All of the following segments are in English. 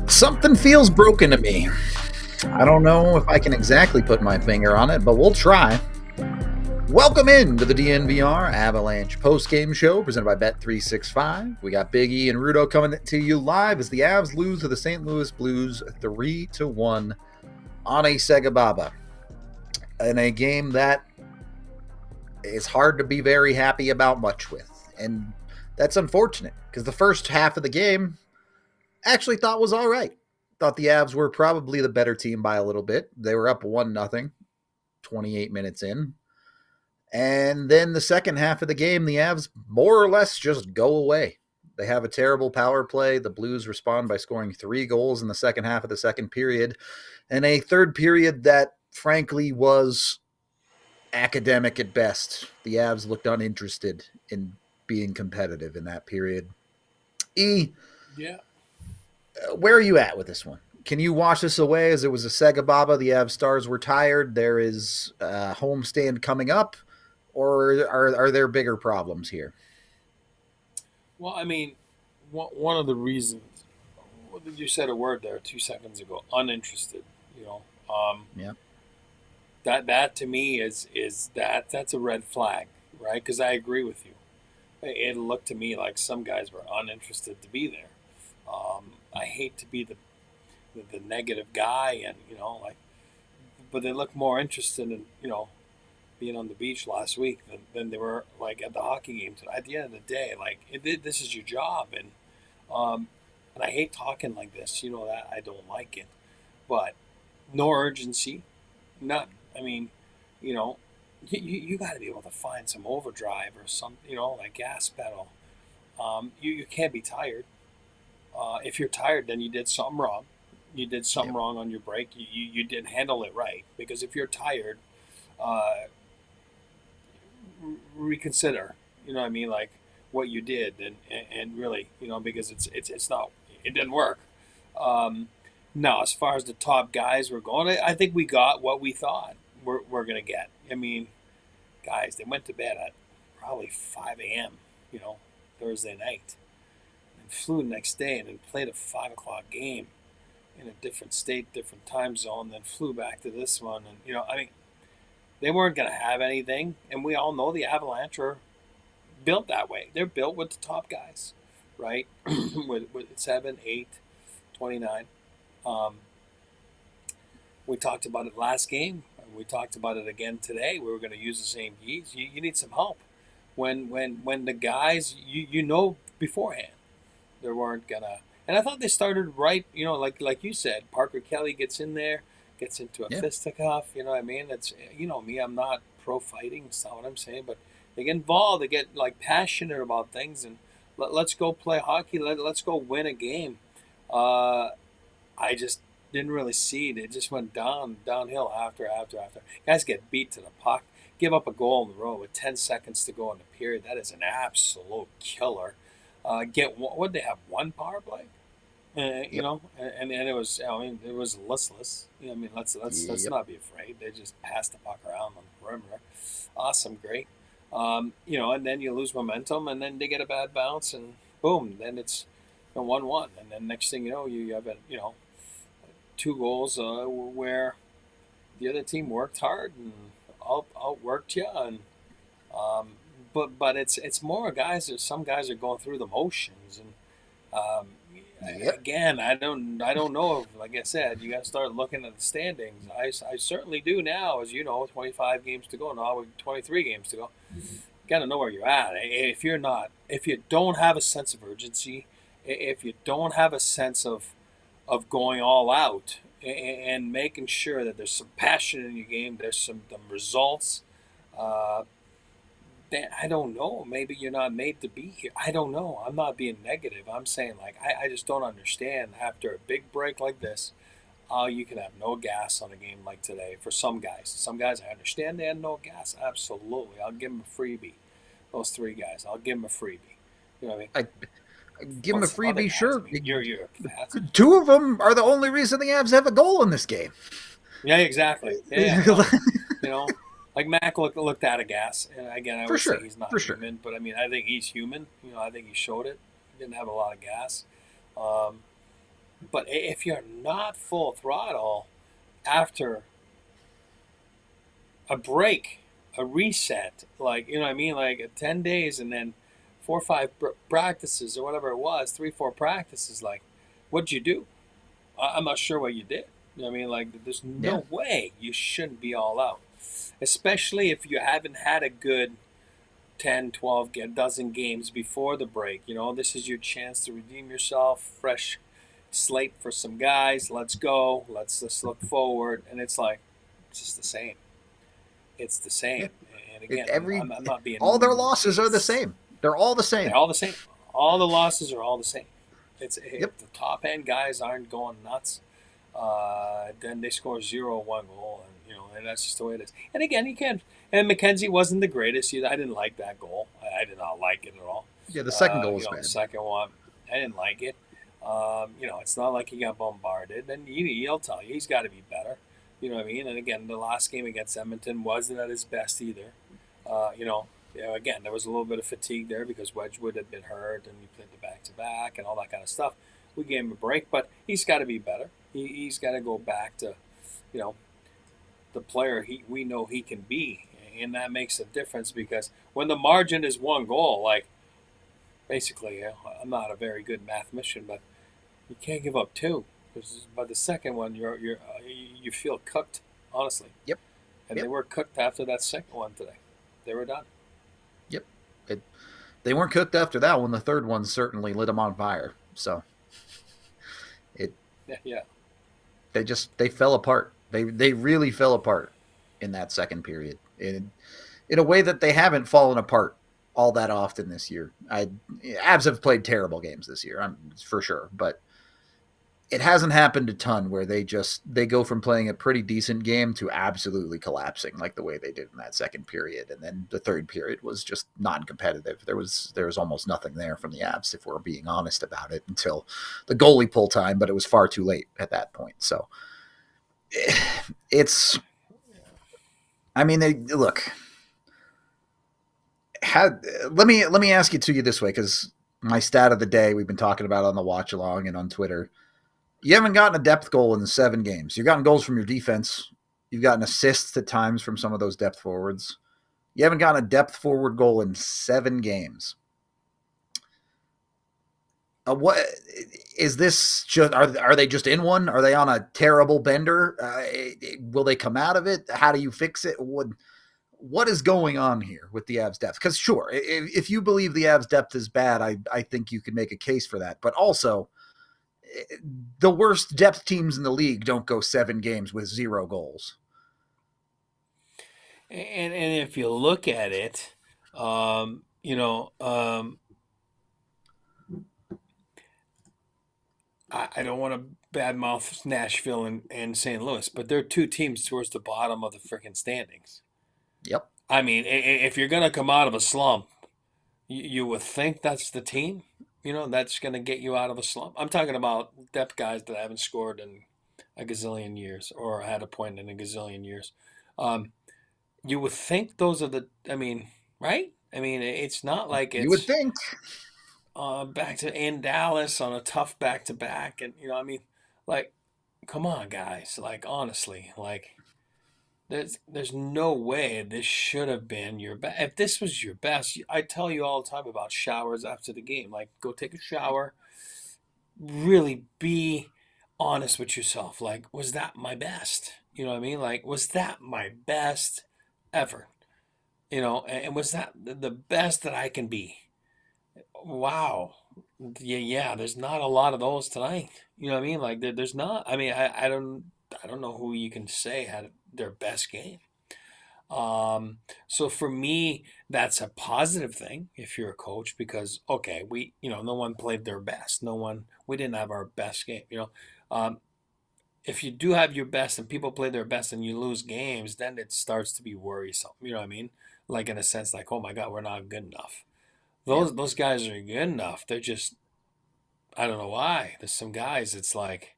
Something feels broken to me. I don't know if I can exactly put my finger on it, but we'll try. Welcome in to the DNVR Avalanche postgame show presented by Bet365. We got Big E and Rudo coming to you live as the Avs lose to the St. Louis Blues 3-1 on a Sega Baba. In a game that is hard to be very happy about much with. And that's unfortunate because the first half of the game I actually thought was all right. Thought the Avs were probably the better team by a little bit. They were up 1-0, 28 minutes in. And then the second half of the game, the Avs more or less just go away. They have a terrible power play. The Blues respond by scoring 3 goals in the second half of the second period. And a third period that, frankly, was academic at best. The Avs looked uninterested in being competitive in that period. Yeah. Where are you at with this one? Can you wash this away as it was a Sega Baba? The Avs stars were tired. There is a homestand coming up, or are there bigger problems here? Well, I mean, one of the reasons, you said a word there 2 seconds ago, uninterested. Yeah. That to me that's a red flag, right? Because I agree with you. It looked to me like some guys were uninterested to be there. I hate to be the negative guy, and but they look more interested in being on the beach last week than they were like at the hockey game tonight. At the end of the day, this is your job, and I hate talking like this. You know that I don't like it, but no urgency, none. I mean, you got to be able to find some overdrive or some like gas pedal. You can't be tired. If you're tired, then you did something wrong. You did something wrong on your break. You didn't handle it right. Because if you're tired, reconsider. You know what I mean? Like what you did, and really, because it's not, it didn't work. Now, as far as the top guys were going, I think we got what we thought we're gonna get. I mean, guys, they went to bed at probably 5 a.m. Thursday night. Flew the next day and then played a 5 o'clock game in a different state, different time zone, then flew back to this one. And, they weren't going to have anything. And we all know the Avalanche are built that way. They're built with the top guys, right? with 7, 8, 29. We talked about it last game. We talked about it again today. We were going to use the same keys. You need some help. When the guys, beforehand, they weren't gonna, and I thought they started right. Like you said, Parker Kelly gets in there, gets into a fisticuff. You know what I mean? It's me. I'm not pro fighting. That's not what I'm saying. But they get involved. They get passionate about things, and let's go play hockey. Let's go win a game. I just didn't really see it. It just went downhill after. Guys get beat to the puck, give up a goal in the row with 10 seconds to go in the period. That is an absolute killer. What they have, one power play, and it was it was listless. Let's not be afraid. They just passed the puck around on the perimeter. Awesome, great. And then you lose momentum, and then they get a bad bounce, and boom, then it's 1-1, and then next thing you know, you have 2 goals where the other team worked hard and outworked you, and but it's more guys. Some guys are going through the motions, and again, I don't know if, like I said, you got to start looking at the standings. I certainly do now, as 25 games to go now, with 23 games to go. Mm-hmm. Got to know where you're at. If you don't have a sense of urgency, if you don't have a sense of of going all out and making sure that there's some passion in your game, there's some results. Uh, I don't know. Maybe you're not made to be here. I don't know. I'm not being negative. I'm saying, like, I just don't understand after a big break like this, how you can have no gas on a game like today for some guys. Some guys, I understand they had no gas. Absolutely. I'll give them a freebie. Those three guys, I'll give them a freebie. You know what I mean? Give them But a some other freebie, guys, sure. I mean, you're fast. Two of them are the only reason the Avs have a goal in this game. Yeah, exactly. Yeah, no, you know, like Mac looked out of gas, and again, I For would say sure, he's not for sure. human, but I mean, I think he's human. I think he showed it. He didn't have a lot of gas, um, but if you're not full throttle after a break, a reset, like you know what I mean, like 10 days, and then 4 or 5 practices or whatever it was, 3 4 practices, like what'd you do? I'm not sure what you did. You know what I mean? Like, there's Yeah. no way you shouldn't be all out, especially if you haven't had a good 10, 12, dozen games before the break. This is your chance to redeem yourself, fresh slate for some guys. Let's go. Let's just look forward. And it's like, it's just the same. It's the Yeah. same. And again, I'm not All their being. losses are the same. They're all the They're same. all the same. All the losses are all the same. It's Yep. if the top end guys aren't going nuts, then they score 0-1 goal, and that's just the way it is. And again, you can. And McKenzie wasn't the greatest. I didn't like that goal. I did not like it at all. Yeah, the second goal was The bad. second one, I didn't like it. It's not like he got bombarded, and he'll tell you he's got to be better. You know what I mean? And again, the last game against Edmonton wasn't at his best either. Again, there was a little bit of fatigue there because Wedgwood had been hurt, and he played the back-to-back and all that kind of stuff. We gave him a break, but he's got to be better. He's got to go back to, you know, the player we know he can be, and that makes a difference because when the margin is 1 goal, like basically, I'm not a very good mathematician, but you can't give up two. Because by the second one, you feel cooked, honestly. Yep. And they Yep. were cooked after that second one today. They were done. Yep. They weren't cooked after that one. The third one certainly lit them on fire. So it Yeah. they fell apart. They really fell apart in that second period in a way that they haven't fallen apart all that often this year. Avs have played terrible games this year, for sure, but it hasn't happened a ton where they go from playing a pretty decent game to absolutely collapsing like the way they did in that second period. And then the third period was just non-competitive. There was almost nothing there from the Avs, if we're being honest about it, until the goalie pull time, but it was far too late at that point. So it's, I mean, look, let me ask it to you this way, because my stat of the day we've been talking about on the watch along and on Twitter. You haven't gotten a depth goal in 7 games. You've gotten goals from your defense. You've gotten assists at times from some of those depth forwards. You haven't gotten a depth forward goal in 7 games. What is this? Just are they just in one? Are they on a terrible bender? Will they come out of it? How do you fix it? What is going on here with the Avs depth? Because sure, if you believe the Avs depth is bad, I think you could make a case for that. But also, the worst depth teams in the league don't go 7 games with 0 goals. And if you look at it, I don't want to badmouth Nashville and St. Louis, but they're 2 teams towards the bottom of the freaking standings. Yep. I mean, if you're going to come out of a slump, you would think that's the team, that's going to get you out of a slump. I'm talking about depth guys that haven't scored in a gazillion years or had a point in a gazillion years. You would think those are right? I mean, it's not like it's. You would think. Back to in Dallas on a tough back-to-back, and like, come on, guys, like honestly, like there's no way this should have been your best. If this was your best, I tell you all the time about showers after the game. Like, go take a shower, really be honest with yourself. Like, was that my best? You know what I mean? Like, was that my best ever? And was that the best that I can be? Wow. Yeah. There's not a lot of those tonight. You know what I mean? Like there's not. I mean, I don't know who you can say had their best game. Um, so for me, that's a positive thing if you're a coach because okay, no one played their best. We didn't have our best game. Um, if you do have your best and people play their best and you lose games, then it starts to be worrisome. You know what I mean? Like in a sense, like oh my God, we're not good enough. Yeah. Those guys are good enough. They're just I don't know why. There's some guys. It's like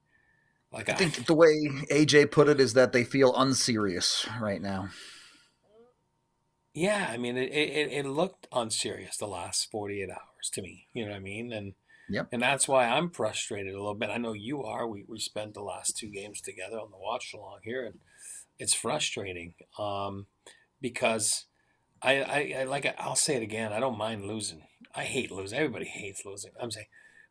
I I think the way AJ put it is that they feel unserious right now. yeah. I mean it looked unserious the last 48 hours to me. You know what I mean? Yep. And that's why I'm frustrated a little bit. I know you are. We spent the last two games together on the watch along here, and it's frustrating because I'll say it again. I don't mind losing. I hate losing. Everybody hates losing. I'm saying,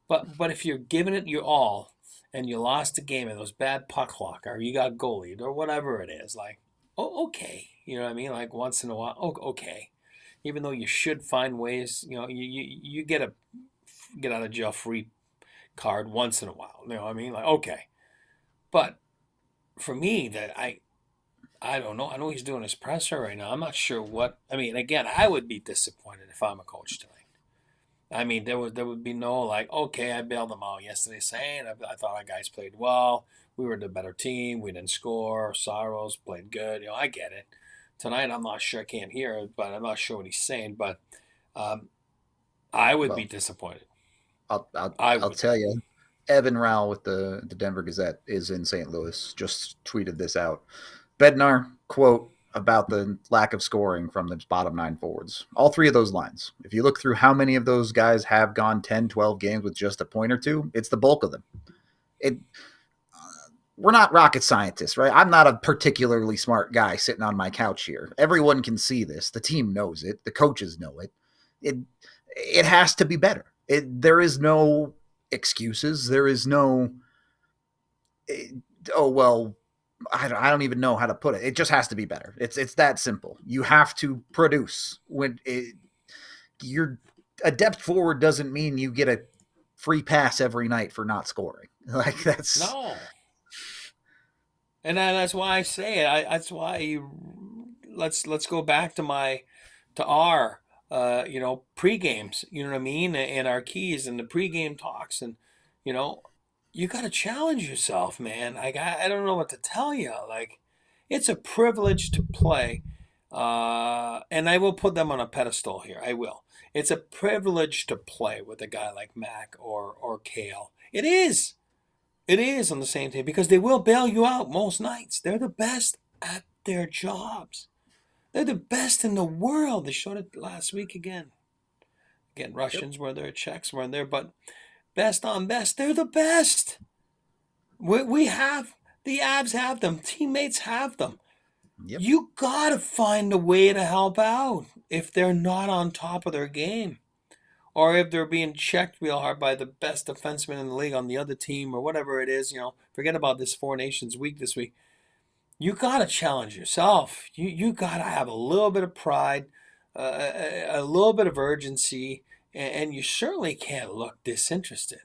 but if you're giving it your all and you lost a game and it was bad puck luck or you got goalied or whatever it is, like, oh, okay, you know what I mean? Like once in a while, oh, okay. Even though you should find ways, you get a get out of jail free card once in a while. You know what I mean? Like okay, but for me, I don't know. I know he's doing his presser right now. I'm not sure what. I mean, again, I would be disappointed if I'm a coach tonight. I mean, there would be no like, okay, I bailed them out yesterday, saying I thought our guys played well. We were the better team. We didn't score. Saros played good. I get it. Tonight, I'm not sure. I can't hear it, but I'm not sure what he's saying. But um, I would be Well, disappointed. I I'll would. tell you, Evan Rao with the Denver Gazette is in St. Louis. Just tweeted this out. Bednar quote about the lack of scoring from the bottom nine forwards. All three of those lines. If you look through how many of those guys have gone 10, 12 games with just a point or two, it's the bulk of them. It We're not rocket scientists, right? I'm not a particularly smart guy sitting on my couch here. Everyone can see this. The team knows it. The coaches know it. It it has to be better. There is no excuses. There is no oh well. I don't even know how to put it. It just has to be better. It's that simple. You have to produce you're a depth forward doesn't mean you get a free pass every night for not scoring. Like that's No. And that's why I say it. That's why let's go back to our pre games. You know what I mean, and our keys and the pregame talks, and you know, you got to challenge yourself, man. Like I don't know what to tell you. Like it's a privilege to play, and I will put them on a pedestal here. I will. It's a privilege to play with a guy like Mac or Kale. It is. It is on the same team because they will bail you out most nights. They're the best at their jobs. They're the best in the world. They showed it last week again. Again, yep, Russians were there, Czechs were there, but best on best, they're the best. We have the Avs have them. Teammates have them. yep. You gotta find a way to help out if they're not on top of their game. Or if they're being checked real hard by the best defenseman in the league on the other team or whatever it is, forget about this Four Nations week this week. You got to challenge yourself. You got to have a little bit of pride, a little bit of urgency, and you certainly can't look disinterested.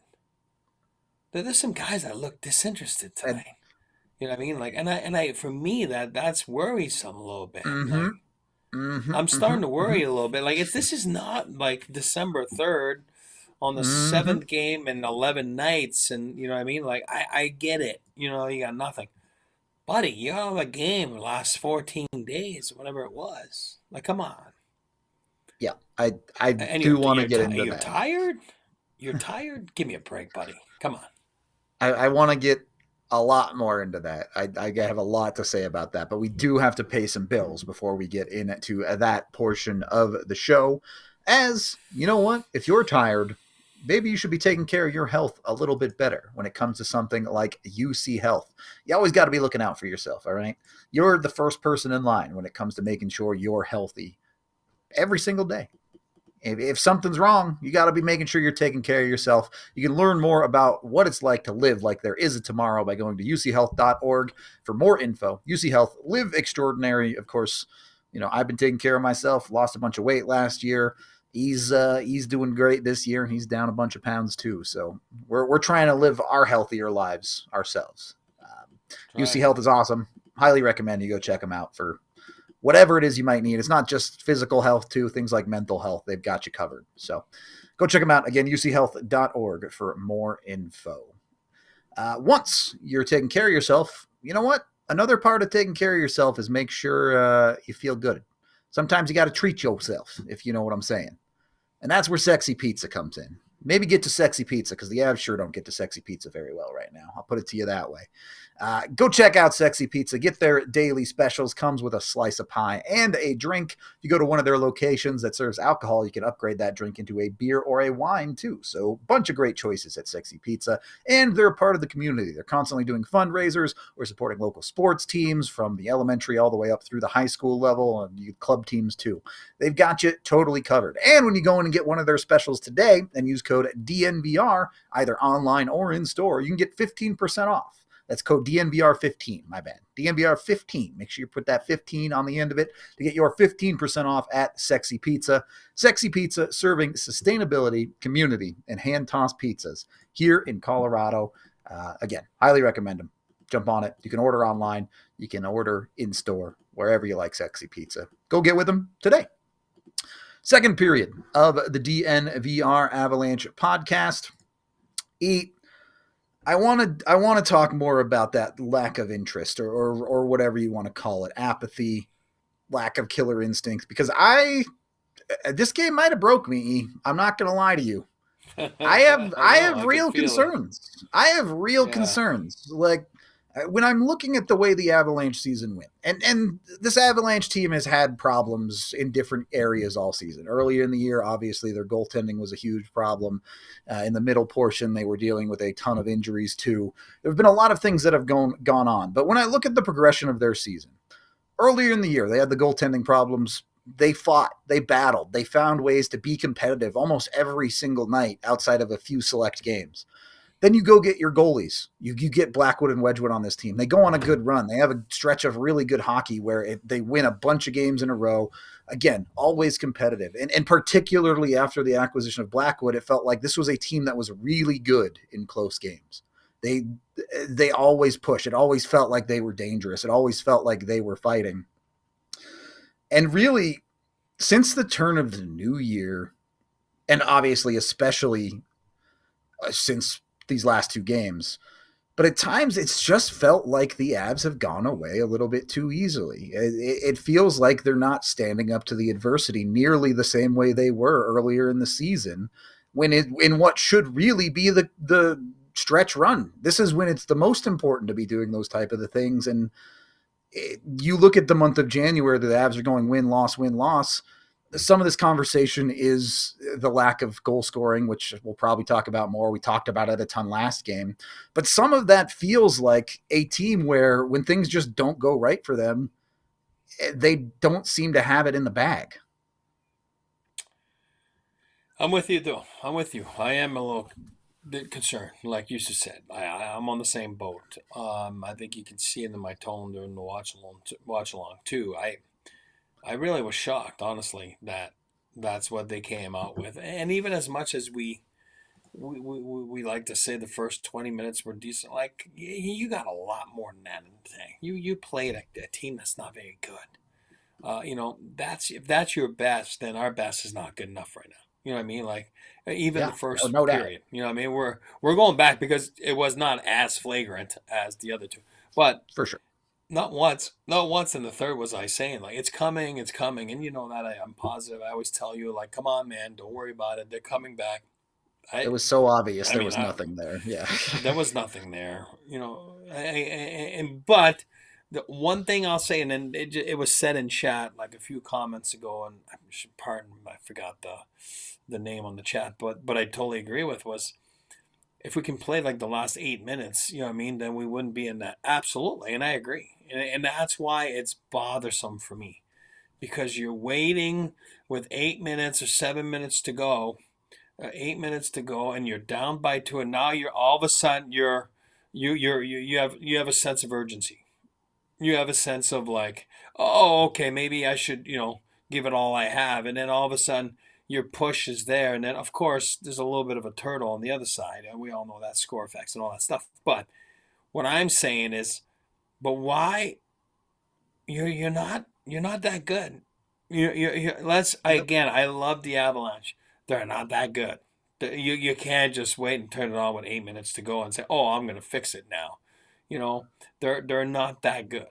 There's some guys that look disinterested And tonight. You know what I mean? Like, and I, for me, that's worrisome a little bit. mm-hmm, Like, mm-hmm, I'm mm-hmm, starting to mm-hmm, worry a little bit. Like, if this is not like December 3rd on the mm-hmm. seventh game and 11 nights, and you know what I mean? Like, I get it. You got nothing. Buddy, you have a game the last 14 days, whatever it was. Like, come on. Yeah, I And do want to get into you're that. tired? You're tired? Give me a break, buddy. Come on. I want to get a lot more into that. I have a lot to say about that, but we do have to pay some bills before we get into that portion of the show. As you know what, if you're tired, maybe you should be taking care of your health a little bit better when it comes to something like UC Health. You always got to be looking out for yourself, all right? You're the first person in line when it comes to making sure you're healthy every single day. If something's wrong, you got to be making sure you're taking care of yourself. You can learn more about what it's like to live like there is a tomorrow by going to uchealth.org for more info. UC Health, live extraordinary. Of course, I've been taking care of myself, lost a bunch of weight last year. He's doing great this year, and he's down a bunch of pounds too. So we're trying to live our healthier lives ourselves. That's UC right. Health is awesome. Highly recommend you go check them out for whatever it is you might need. It's not just physical health too; things like mental health. They've got you covered. So go check them out again. UCHealth.org for more info. Once you're taking care of yourself, you know what? Another part of taking care of yourself is make sure you feel good. Sometimes you got to treat yourself, if you know what I'm saying. And that's where Sexy Pizza comes in. Maybe get to Sexy Pizza because the Avs sure don't get to Sexy Pizza very well right now. I'll put it to you that way. Go check out Sexy Pizza. Get their daily specials. Comes with a slice of pie and a drink. If you go to one of their locations that serves alcohol, you can upgrade that drink into a beer or a wine too. So bunch of great choices at Sexy Pizza. And they're a part of the community. They're constantly doing fundraisers or supporting local sports teams from the elementary all the way up through the high school level and club teams too. They've got you totally covered. And when you go in and get one of their specials today and use code DNVR, either online or in store, you can get 15% off. That's code DNVR15, my bad. DNVR15. Make sure you put that 15 on the end of it to get your 15% off at Sexy Pizza. Sexy Pizza, serving sustainability, community, and hand-tossed pizzas here in Colorado. Again, highly recommend them. Jump on it. You can order online. You can order in-store, wherever you like Sexy Pizza. Go get with them today. Second period of the DNVR Avalanche podcast. I want to talk more about that lack of interest or whatever you want to call it, apathy, lack of killer instincts, because this game might have broke me. I'm not going to lie to you. I have I can real feel it. concerns. I have real Yeah. concerns. Like when I'm looking at the way the Avalanche season went, and this Avalanche team has had problems in different areas all season. Earlier in the year, obviously their goaltending was a huge problem. In the middle portion, they were dealing with a ton of injuries too. There have been a lot of things that have gone on. But when I look at the progression of their season, earlier in the year, they had the goaltending problems. They fought, they battled, they found ways to be competitive almost every single night outside of a few select games. Then you go get your goalies. You get Blackwood and Wedgwood on this team. They go on a good run. They have a stretch of really good hockey where they win a bunch of games in a row. Again, always competitive. And particularly after the acquisition of Blackwood, it felt like this was a team that was really good in close games. They always push. It always felt like they were dangerous. It always felt like they were fighting. And really, since the turn of the new year, and obviously especially since these last two games, but at times it's just felt like the Avs have gone away a little bit too easily. It feels like they're not standing up to the adversity nearly the same way they were earlier in the season, when in what should really be the stretch run. This is when it's the most important to be doing those type of the things. And you look at the month of January, the Avs are going win, loss, win, loss. Some of this conversation is the lack of goal scoring, which we'll probably talk about more. We talked about it a ton last game. But some of that feels like a team where when things just don't go right for them, they don't seem to have it in the bag. I'm with you, though. I'm with you. I am a little bit concerned, like you just said. I'm on the same boat. I think you can see it in my tone during the watch along too. I really was shocked, honestly, that that's what they came out with. And even as much as we like to say the first 20 minutes were decent, like you got a lot more than that in the tank. You played a team that's not very good. That's if that's your best, then our best is not good enough right now. You know what I mean? Like even the Yeah, first no doubt. period. You know what I mean? We're going back because it was not as flagrant as the other two. But For sure. not once in the third was I saying like it's coming, and you know that I'm positive. I always tell you like, come on, man, don't worry about it. They're coming back. It I was so obvious I there mean was nothing there. Yeah. there was nothing there, but the one thing I'll say, and then it was said in chat like a few comments ago, and pardon, I forgot the name on the chat, but I totally agree with was if we can play like the last 8 minutes, you know what I mean, then we wouldn't be in that. Absolutely. And I agree. And that's why it's bothersome for me because you're waiting with 8 minutes or 7 minutes to go, 8 minutes to go, and you're down by two. And now you're all of a sudden you have a sense of urgency. You have a sense of like, oh, okay, maybe I should, give it all I have. And then all of a sudden your push is there, and then of course there's a little bit of a turtle on the other side, and we all know that score effects and all that stuff. But what I'm saying is, but why you're not that good. Yep. I love the Avalanche. They're not that good. You can't just wait and turn it on with 8 minutes to go and say, "Oh, I'm going to fix it now." You know, they're not that good.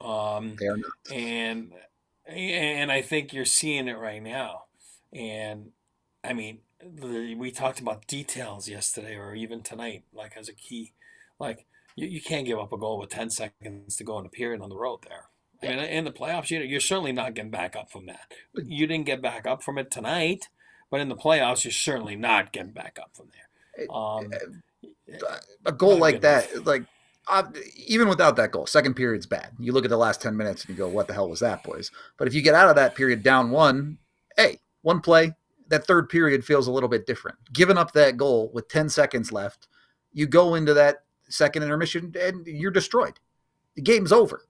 Um, They are not. and and I think you're seeing it right now. And I mean, we talked about details yesterday or even tonight, like as a key. Like you can't give up a goal with 10 seconds to go in a period on the road there. I Yeah. mean, in the playoffs, you're certainly not getting back up from that. You didn't get back up from it tonight, but in the playoffs, you're certainly not getting back up from It, there. a goal My like goodness. that, like uh, even without that goal, second period's bad. You look at the last 10 minutes and you go, "What the hell was that, boys?" But if you get out of that period down one, hey, one play, that third period feels a little bit different. Giving up that goal with 10 seconds left, you go into that second intermission and you're destroyed. The game's over.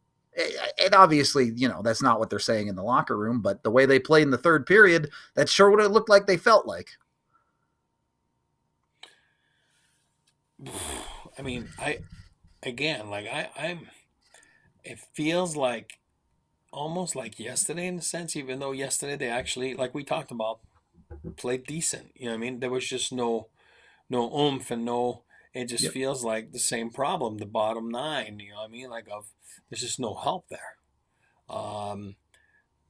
And obviously, that's not what they're saying in the locker room, but the way they played in the third period, that's sure what it looked like they felt like. I mean, I'm. It feels like almost like yesterday in a sense, even though yesterday they actually, like we talked about, played decent. You know what I mean? There was just no oomph and no. It just Yep. feels like the same problem. The bottom nine. You know what I mean? Like there's just no help there. Um,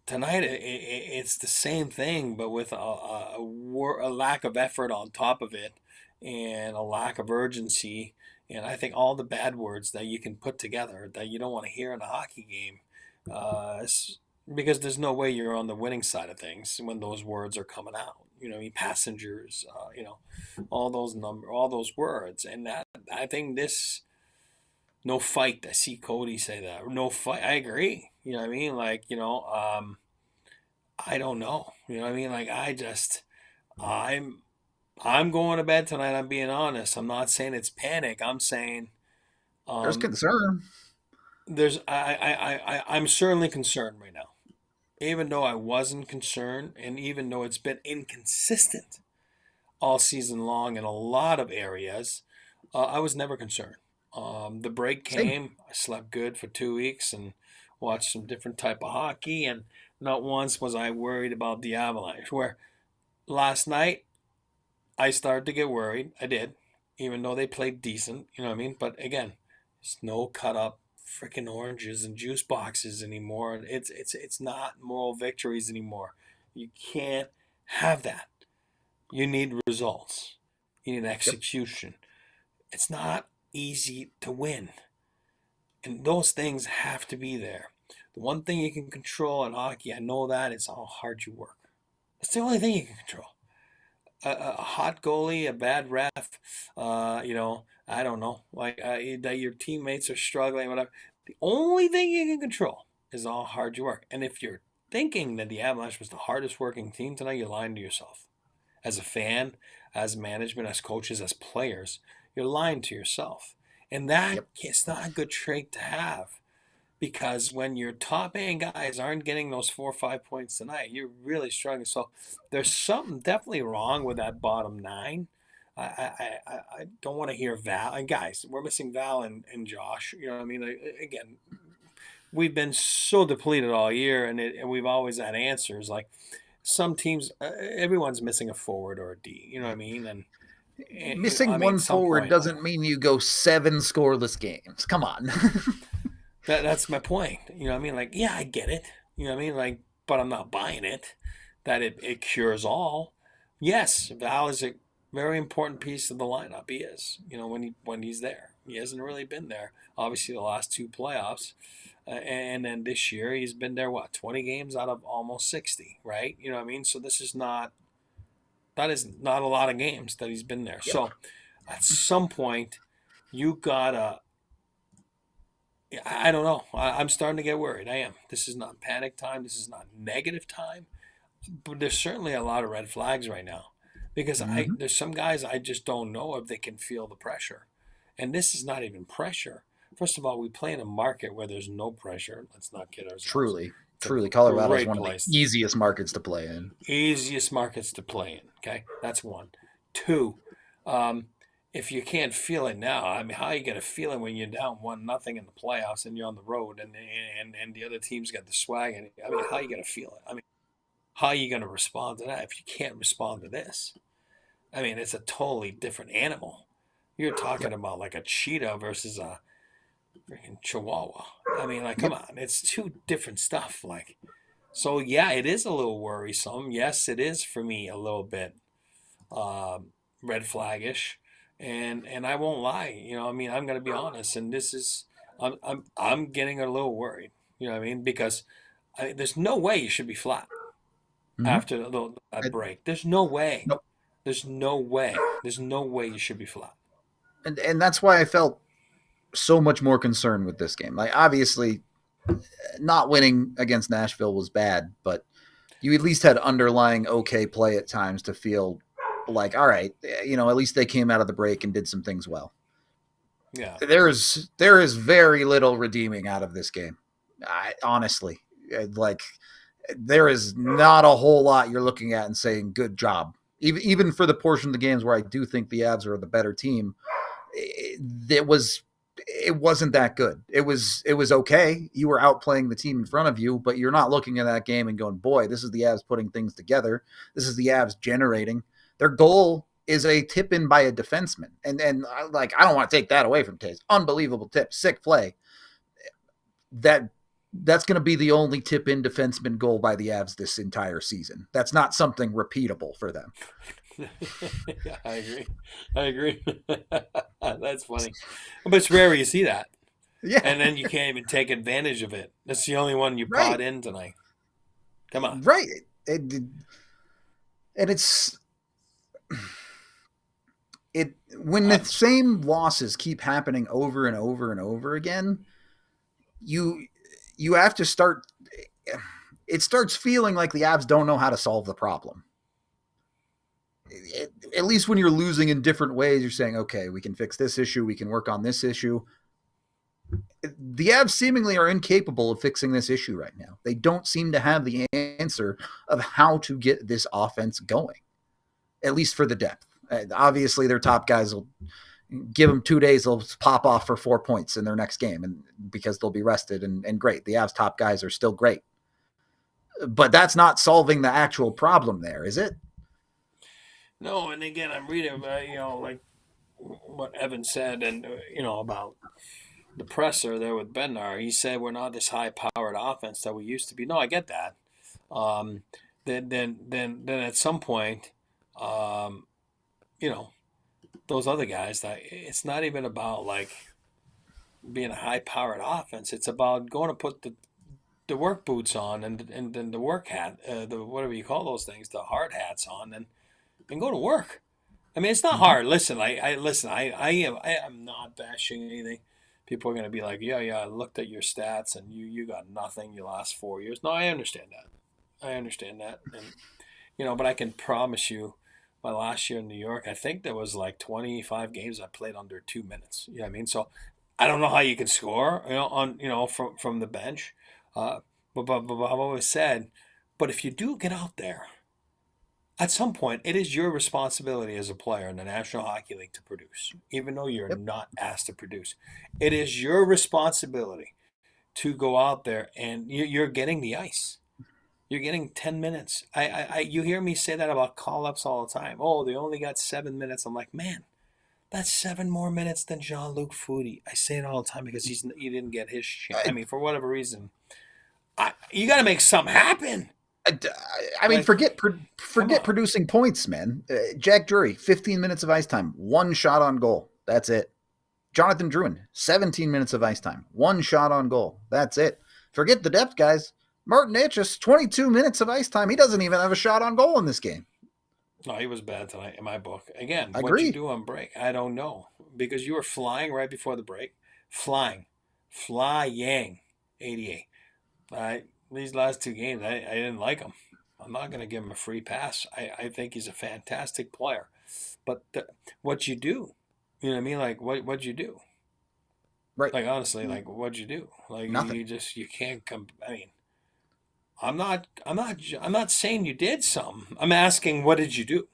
Tonight it's the same thing, but with a lack of effort on top of it, and a lack of urgency. And I think all the bad words that you can put together that you don't want to hear in a hockey game, because there's no way you're on the winning side of things when those words are coming out. You know, I mean, passengers, all those words, and that I think this no fight. I see Cody say that no fight. I agree. You know what I mean? Like I don't know. You know what I mean? Like I'm I'm going to bed tonight. I'm being honest. I'm not saying it's panic. I'm saying There's um, concern. I'm certainly concerned right now. Even though I wasn't concerned, and even though it's been inconsistent all season long in a lot of areas, I was never concerned. The break Same. came. I slept good for 2 weeks and watched some different type of hockey, and not once was I worried about the Avalanche. Where last night I started to get worried. I did, even though they played decent. You know what I mean? But again, it's no cut up freaking oranges and juice boxes anymore. It's not moral victories anymore. You can't have that. You need results. You need Yep. execution. It's not easy to win. And those things have to be there. The one thing you can control in hockey, I know that, is how hard you work. That's the only thing you can control. A hot goalie, a bad ref, I don't know, like that your teammates are struggling, whatever. The only thing you can control is how hard you work. And if you're thinking that the Avalanche was the hardest working team tonight, you're lying to yourself. As a fan, as management, as coaches, as players, you're lying to yourself. And that Yep. is not a good trait to have, because when your top end guys aren't getting those 4 or 5 points tonight, you're really struggling. So there's something definitely wrong with that bottom nine. I don't want to hear Val. And guys, we're missing Val and Josh. You know what I mean? Again, we've been so depleted all year, and we've always had answers. Like some teams, everyone's missing a forward or a D. You know what I mean? And I Missing mean, one some forward point, doesn't mean you go 7 scoreless games. Come on. that's my point. You know what I mean? Like, yeah, I get it. You know what I mean? Like, but I'm not buying it that it cures all. Yes, Val is a very important piece of the lineup. He is. You know, when he's there, he hasn't really been there. Obviously, the last two playoffs, and then this year he's been there. What 20 games out of almost 60, right? You know what I mean? So this is not that is not a lot of games that he's been there. Yep. So at some point, you gotta I don't know. I'm starting to get worried. I am. This is not panic time. This is not negative time. But there's certainly a lot of red flags right now, because Mm-hmm. there's some guys I just don't know if they can feel the pressure, and this is not even pressure. First of all, we play in a market where there's no pressure. Let's not kid ourselves. Truly. It's a Truly, Colorado is great one of the place. easiest markets to play in. Easiest markets to play in. Okay, that's one. Two, if you can't feel it now, I mean, how are you gonna feel it when you're down 1-0 in the playoffs and you're on the road and the other team's got the swag? And I mean, how are you gonna feel it? I mean, how are you gonna respond to that if you can't respond to this? I mean, it's a totally different animal. You're talking Yep. about like a cheetah versus a freaking chihuahua. I mean, like, come Yep. on, it's two different stuff. Like, so yeah, it is a little worrisome. Yes, it is for me a little bit red flaggish, and I won't lie. You know, I mean, I'm gonna be honest, and this is I'm getting a little worried. You know what I mean? Because there's no way you should be flat Mm-hmm. after that break. There's no way. Nope. There's no way. There's no way you should be flat. And that's why I felt so much more concerned with this game. Like, obviously, not winning against Nashville was bad, but you at least had underlying okay play at times to feel like, all right, at least they came out of the break and did some things well. Yeah. There is very little redeeming out of this game. Honestly, like, there is not a whole lot you're looking at and saying good job. Even for the portion of the games where I do think the Avs are the better team, it wasn't that good. It was okay. You were outplaying the team in front of you, but you're not looking at that game and going, boy, this is the Avs putting things together. This is the Avs generating. Their goal is a tip in by a defenseman. And I don't want to take that away from Taves. Unbelievable tip, sick play. That's going to be the only tip in defenseman goal by the Avs this entire season. That's not something repeatable for them. Yeah, I agree. That's funny. But it's rare you see that. Yeah. And then you can't even take advantage of it. That's the only one you brought in tonight. Come on. Right. And it's when the same losses keep happening over and over and over again, you have to start. It starts feeling like the Avs don't know how to solve the problem. At least when you're losing in different ways, you're saying, okay, we can fix this issue. We can work on this issue. The Avs seemingly are incapable of fixing this issue right now. They don't seem to have the answer of how to get this offense going, at least for the depth. Obviously, their top guys will give them 2 days. They'll pop off for 4 points in their next game, and because they'll be rested and great. The Avs top guys are still great. But that's not solving the actual problem there, is it? No, and again, I'm reading, like what Evan said, and about the presser there with Bednar. He said we're not this high-powered offense that we used to be. No, I get that. Then at some point, those other guys, that it's not even about like being a high-powered offense. It's about going to put the work boots on and then the work hat, the whatever you call those things, the hard hats on, and go to work. I mean, it's not hard. Listen, I am not bashing anything. People are going to be like, yeah, I looked at your stats and you got nothing. You last 4 years. No, I understand that. And, but I can promise you my last year in New York, I think there was like 25 games I played under 2 minutes. You know what I mean? So I don't know how you can score, from the bench. But I've always said, but if you do get out there, at some point, it is your responsibility as a player in the National Hockey League to produce, even though you're not asked to produce. It is your responsibility to go out there and you're getting the ice. You're getting 10 minutes. You hear me say that about call-ups all the time. Oh, they only got 7 minutes. I'm like, man, that's 7 more minutes than Jean-Luc Foudy. I say it all the time because he didn't get his chance. I mean, for whatever reason, you got to make something happen. I mean, forget producing points, man. Jack Drury, 15 minutes of ice time, 1 shot on goal. That's it. Jonathan Drouin, 17 minutes of ice time, 1 shot on goal. That's it. Forget the depth guys. Martin Necas, 22 minutes of ice time. He doesn't even have a shot on goal in this game. No, he was bad tonight in my book. Again, what'd you do on break? I don't know. Because you were flying right before the break. Flying. 88. All right. These last 2 games, I didn't like him. I'm not going to give him a free pass. I think he's a fantastic player. But what you do, you know what I mean? Like, what'd you do? Right. Like, honestly, like, what'd you do? Like, nothing. You can't come, I mean, I'm not saying you did some. I'm asking what did you do,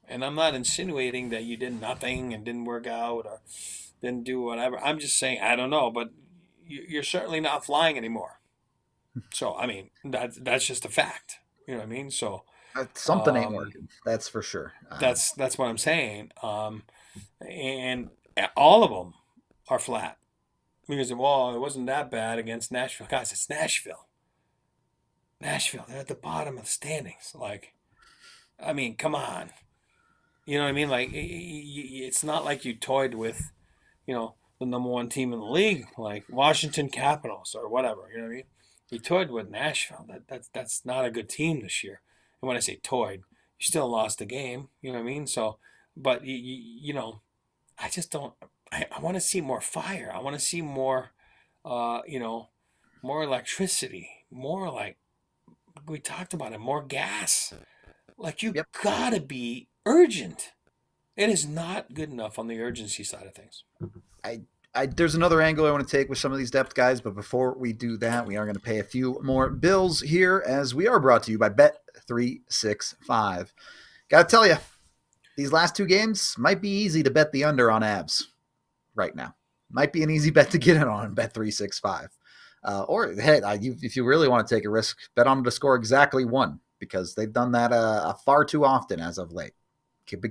and I'm not insinuating that you did nothing and didn't work out or didn't do whatever. I'm just saying I don't know, but you're certainly not flying anymore. So I mean that's just a fact. You know what I mean? So Something ain't um, working. That's for sure. that's what I'm saying. And all of them are flat because well, it wasn't that bad against Nashville. Guys, it's Nashville. Nashville, they're at the bottom of the standings. Like, I mean, come on. You know what I mean? Like, it's not like you toyed with, the number one team in the league, like Washington Capitals or whatever. You know what I mean? You toyed with Nashville. That's not a good team this year. And when I say toyed, you still lost the game. You know what I mean? So, but I just don't. I want to see more fire. I want to see more, more electricity, more like we talked about it, more gas. Like you Yep. gotta be urgent. It is not good enough on the urgency side of things. I, there's another angle I want to take with some of these depth guys, but before we do that, we are going to pay a few more bills here as we are brought to you by Bet365. Got to tell you, these last two games might be easy to bet the under on abs right now. Might be an easy bet to get in on Bet365. Or, hey, if you really want to take a risk, bet on them to score exactly one because they've done that far too often as of late.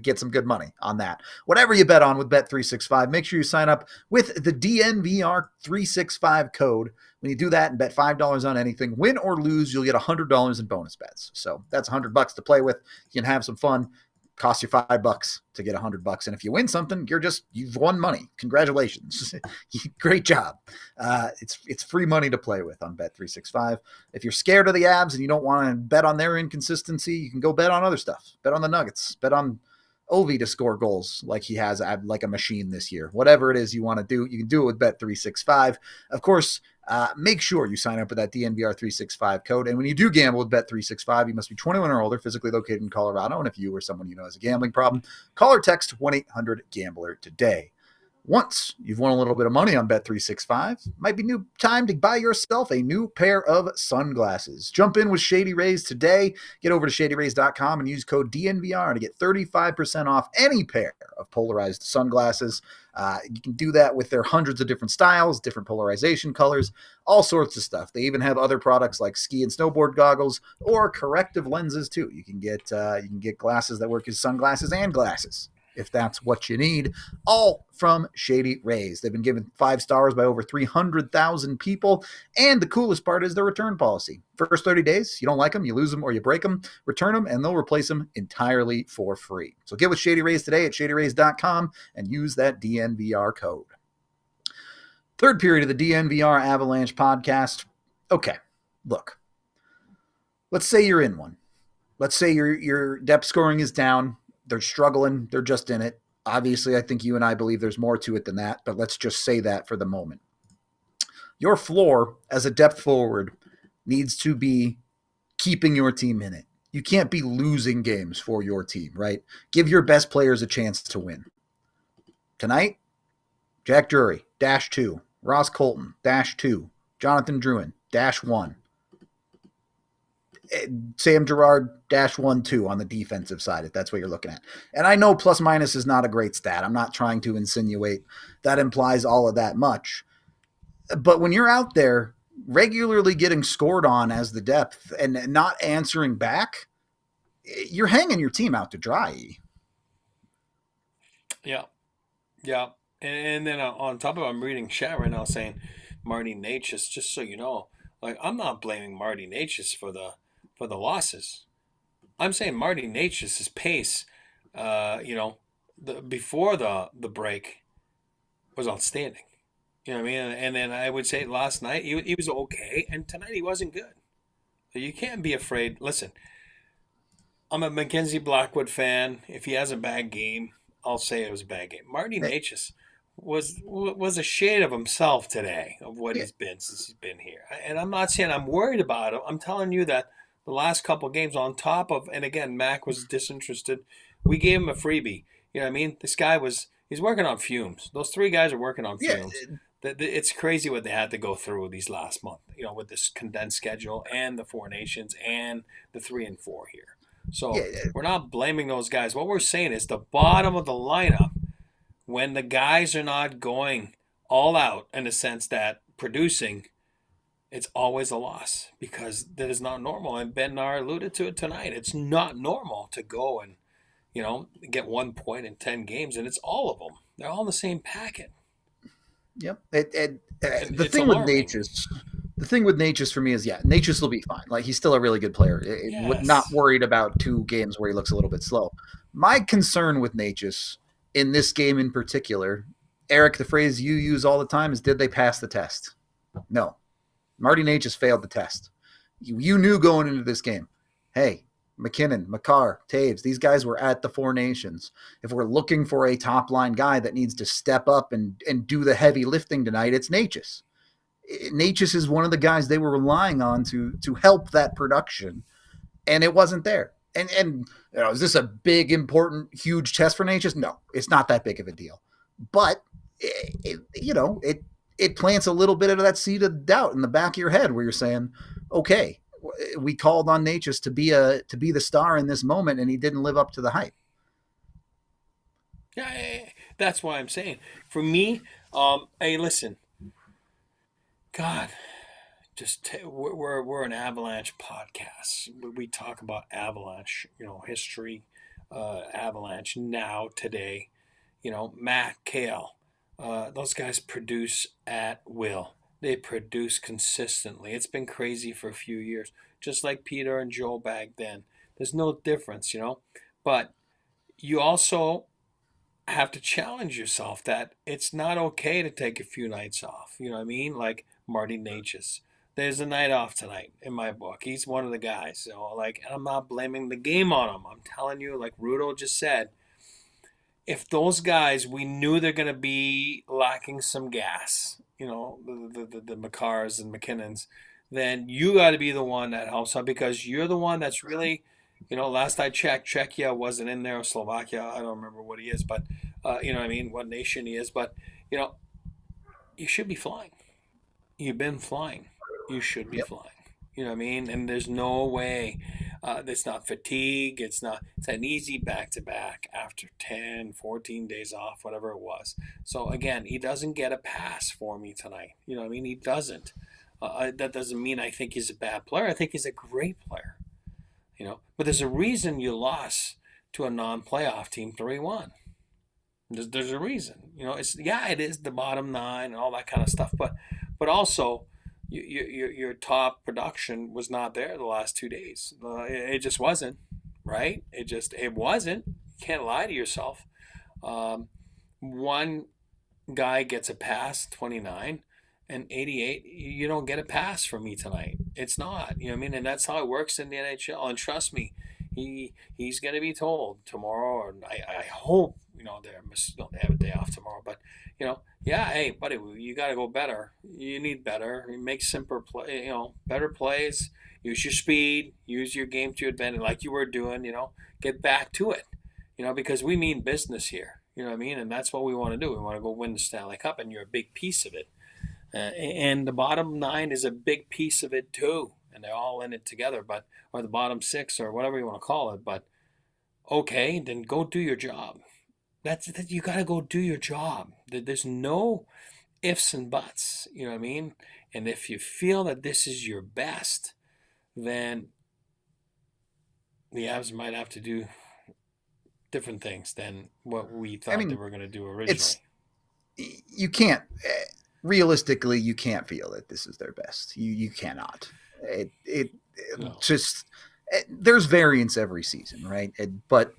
Get some good money on that. Whatever you bet on with Bet365, make sure you sign up with the DNVR 365 code. When you do that and bet $5 on anything, win or lose, you'll get $100 in bonus bets. So that's $100 to play with. You can have some fun. Cost you $5 to get $100. And if you win something, you've won money. Congratulations. Great job. It's free money to play with on Bet365. If you're scared of the abs and you don't want to bet on their inconsistency, you can go bet on other stuff. Bet on the Nuggets. Bet on Ovi to score goals like he has like a machine this year. Whatever it is you want to do, you can do it with Bet365. Of course, make sure you sign up with that DNVR 365 code. And when you do gamble with Bet365, you must be 21 or older, physically located in Colorado. And if you or someone you know has a gambling problem, call or text 1-800-GAMBLER today. Once you've won a little bit of money on Bet365, might be new time to buy yourself a new pair of sunglasses. Jump in with Shady Rays today. Get over to shadyrays.com and use code DNVR to get 35% off any pair of polarized sunglasses. You can do that with their hundreds of different styles, different polarization colors, all sorts of stuff. They even have other products like ski and snowboard goggles or corrective lenses too. You can get glasses that work as sunglasses and glasses if that's what you need, all from Shady Rays. They've been given 5 stars by over 300,000 people, and the coolest part is their return policy. First 30 days, you don't like them, you lose them, or you break them, return them, and they'll replace them entirely for free. So get with Shady Rays today at shadyrays.com and use that DNVR code. Third period of the DNVR Avalanche podcast. Okay, look. Let's say you're in one. Let's say your depth scoring is down. They're struggling. They're just in it. Obviously, I think you and I believe there's more to it than that, but let's just say that for the moment. Your floor as a depth forward needs to be keeping your team in it. You can't be losing games for your team, right? Give your best players a chance to win. Tonight, Jack Drury, -2. Ross Colton, -2. Jonathan Drouin, -1. Sam Girard, -1-2 on the defensive side, if that's what you're looking at. And I know plus minus is not a great stat. I'm not trying to insinuate that implies all of that much. But when you're out there regularly getting scored on as the depth and not answering back, you're hanging your team out to dry. Yeah. Yeah. And then on top of it, I'm reading chat right now saying Marty Necas, just so you know, like I'm not blaming Marty Necas for the losses. I'm saying Marty Necas' pace, before the break was outstanding. You know what I mean? And then I would say last night he was okay, and tonight he wasn't good. So you can't be afraid. Listen, I'm a Mackenzie Blackwood fan. If he has a bad game, I'll say it was a bad game. Marty Necas was a shade of himself today of what he's been since he's been here. And I'm not saying I'm worried about him. I'm telling you that the last couple of games on top of, and again, Mac was disinterested. We gave him a freebie. You know what I mean? This guy he's working on fumes. Those 3 guys are working on fumes. It's crazy what they had to go through these last month. with this condensed schedule and the Four Nations and the 3-4 here. Yeah, So we're not blaming those guys. What we're saying is the bottom of the lineup, when the guys are not going all out in the sense that producing, it's always a loss because that is not normal. And Ben Nar alluded to it tonight. It's not normal to go and, get 1 point in 10 games, and it's all of them. They're all in the same packet. Yep. And The it's thing with alarming. Necas for me is, Necas will be fine. Like, he's still a really good player. Not Yes. worried about 2 games where he looks a little bit slow. My concern with Necas in this game in particular, Eric, the phrase you use all the time is, did they pass the test? No. Marty Necas failed the test. You knew going into this game, hey, McKinnon, Makar, Taves, these guys were at the Four Nations. If we're looking for a top line guy that needs to step up and do the heavy lifting tonight, it's Necas. Necas is one of the guys they were relying on to help that production, and it wasn't there. And is this a big, important, huge test for Necas? No, it's not that big of a deal. But it plants a little bit of that seed of doubt in the back of your head where you're saying, okay, we called on Necas to be the star in this moment, and he didn't live up to the hype. Yeah, that's why I'm saying. For me, hey, listen, God, we're an Avalanche podcast. We talk about Avalanche, history, Avalanche now today. Matt, Kale, those guys produce at will. They produce consistently. It's been crazy for a few years, just like Peter and Joe back then. There's no difference. But you also have to challenge yourself that it's not okay to take a few nights off. You know what I mean? Like Marty Necas. There's a night off tonight in my book. He's one of the guys. So, and I'm not blaming the game on him. I'm telling you, like Rudolph just said, if those guys, we knew they're going to be lacking some gas, the Makars and McKinnons, then you got to be the one that helps out because you're the one that's really, last I checked, Czechia wasn't in there, or Slovakia. I don't remember what he is, but, you know what I mean, what nation he is. But, you should be flying. You've been flying. You should be Yep. flying. You know what I mean? And there's no way. It's not fatigue. It's an easy back to back after 10, 14 days off, whatever it was. So again, he doesn't get a pass for me tonight. You know what I mean? He doesn't. That doesn't mean I think he's a bad player. I think he's a great player. But there's a reason you lost to a non-playoff team 3-1. There's a reason. It is the bottom nine and all that kind of stuff. But also, your top production was not there the last 2 days. It just wasn't, right? It wasn't. You can't lie to yourself. One guy gets a pass, 29, and 88. You don't get a pass from me tonight. It's not. You know what I mean? And that's how it works in the NHL. And trust me, he's going to be told tomorrow, or I hope they have a day off tomorrow, but hey buddy, you got to go better. You need better. Make simpler play, better plays. Use your speed. Use your game to your advantage, like you were doing. Get back to it. Because we mean business here. You know what I mean, and that's what we want to do. We want to go win the Stanley Cup, and you're a big piece of it. And the bottom nine is a big piece of it too, and they're all in it together. Or the bottom six, or whatever you want to call it. But okay, then go do your job. You got to go do your job. There's no ifs and buts. You know what I mean? And if you feel that this is your best, then the Avs might have to do different things than what we thought they were going to do originally. You can't, realistically, you can't feel that this is their best. You cannot. No. Just, there's variance every season, right? But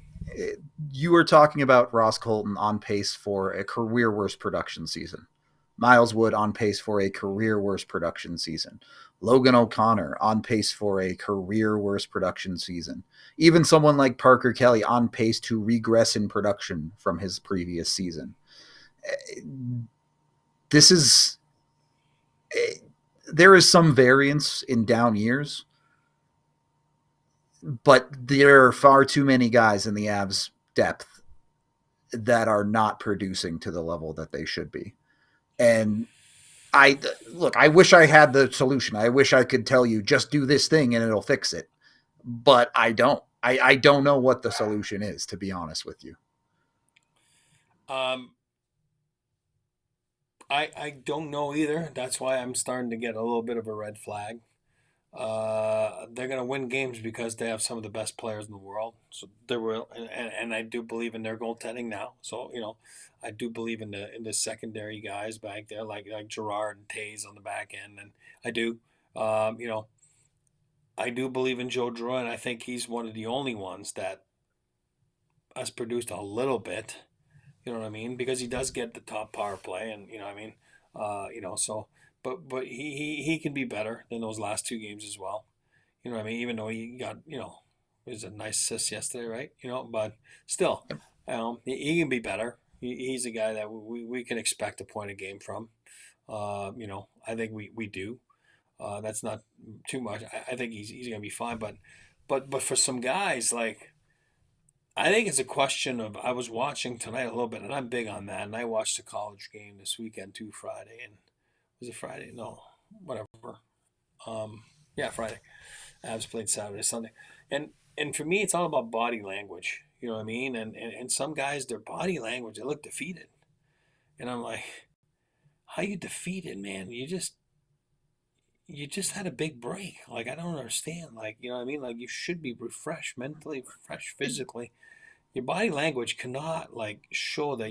you were talking about Ross Colton on pace for a career worst production season. Miles Wood on pace for a career worst production season. Logan O'Connor on pace for a career worst production season. Even someone like Parker Kelly on pace to regress in production from his previous season. There is some variance in down years, but there are far too many guys in the Avs depth that are not producing to the level that they should be. And I wish I had the solution. I wish I could tell you just do this thing and it'll fix it, but I don't. I don't know what the solution is, to be honest with you. Um, I don't know either. That's why I'm starting to get a little bit of a red flag. They're going to win games because they have some of the best players in the world. So they will, and I do believe in their goaltending now. So I do believe in the secondary guys back there, like Gerard and Tays on the back end, and I do. Um, you know, I do believe in Joe Drouin, and I think he's one of the only ones that has produced a little bit. You know what I mean? Because he does get the top power play, and you know what I mean. So but he can be better than those last two games as well. You know what I mean? Even though he got it was a nice assist yesterday, right? But still, he can be better. He's a guy that we can expect a point a game from. I think we do. That's not too much. I think he's gonna be fine. But for some guys like. I think it's a question of I was watching tonight a little bit, and I'm big on that. And I watched a college game this weekend too, Friday, and was it Friday? No, whatever. Yeah, Friday. Avs played Saturday, Sunday, and for me, it's all about body language. You know what I mean? And some guys, their body language, they look defeated, and I'm like, how you defeated, man? You just had a big break. Like I don't understand. Like you know what I mean? Like you should be refreshed mentally, fresh physically. Your body language cannot like show that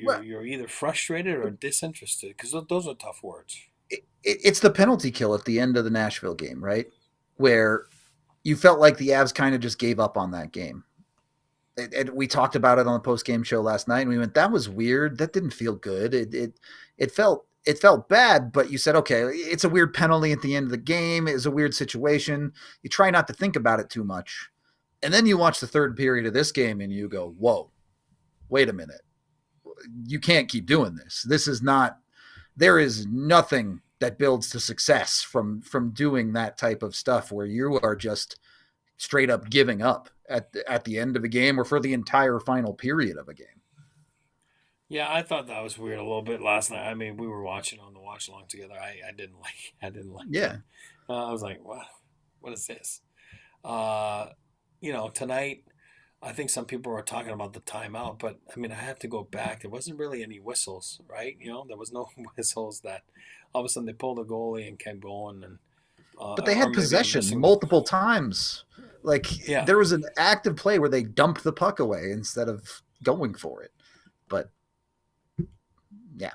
Well, you're either frustrated or disinterested because those are tough words. it's the penalty kill at the end of the Nashville game, right? Where you felt like the Avs kind of just gave up on that game. And we talked about it on the post game show last night, and we went, "That was weird. That didn't feel good. It felt bad." But you said, "Okay, it's a weird penalty at the end of the game. It's a weird situation." You try not to think about it too much, and then you watch the third period of this game, and you go, "Whoa, wait a minute! You can't keep doing this. This is not. There is nothing that builds to success from doing that type of stuff where you are just straight up giving up at the end of a game or for the entire final period of a game." Yeah, I thought that was weird a little bit last night. I mean, we were watching on the watch along together. I didn't like it. Yeah. I was like, what is this? Uh, tonight, I think some people were talking about the timeout, but I mean, I have to go back. There wasn't really any whistles, right? There was no whistles that all of a sudden they pulled the goalie and kept going, and But they or had maybe I'm possession missing the. multiple times. Like Yeah, there was an active play where they dumped the puck away instead of going for it. But yeah,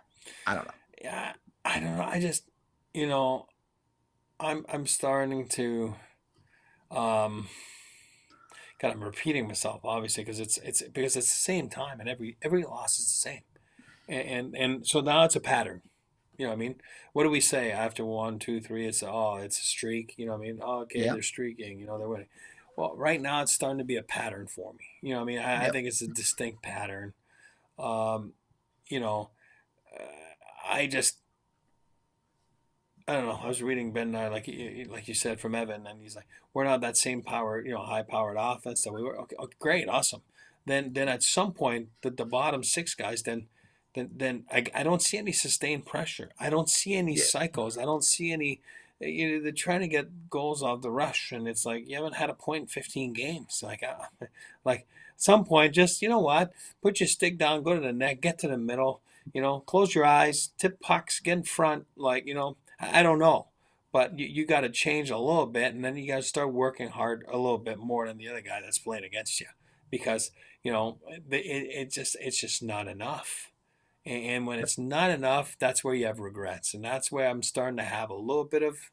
I don't know. yeah. I don't know. I just, you know, I'm starting to. Um, God, I'm repeating myself, obviously, because it's the same time, and every loss is the same, and so now it's a pattern. You know what I mean? What do we say after one, two, three? It's a streak. You know what I mean? Oh, okay, Yeah. they're streaking. They're winning. Well, right now it's starting to be a pattern for me. You know what I mean? I Yep. think it's a distinct pattern. Um, you know, uh, I just I don't know. I was reading Ben and I, like you said from Evan, and he's like, we're not that same power, high powered offense that we were. Okay, okay, great, awesome. Then at some point, the bottom six guys, then I don't see any sustained pressure. I don't see any Yeah. cycles. I don't see any. They're trying to get goals off the rush, and it's like you haven't had a point in 15 games. Like at some point, just what, put your stick down, go to the net, get to the middle. Close your eyes, tip pucks, get in front. I don't know, but you got to change a little bit, and then you got to start working hard a little bit more than the other guy that's playing against you, because it's just not enough. And when it's not enough, that's where you have regrets, and that's where I'm starting to have a little bit of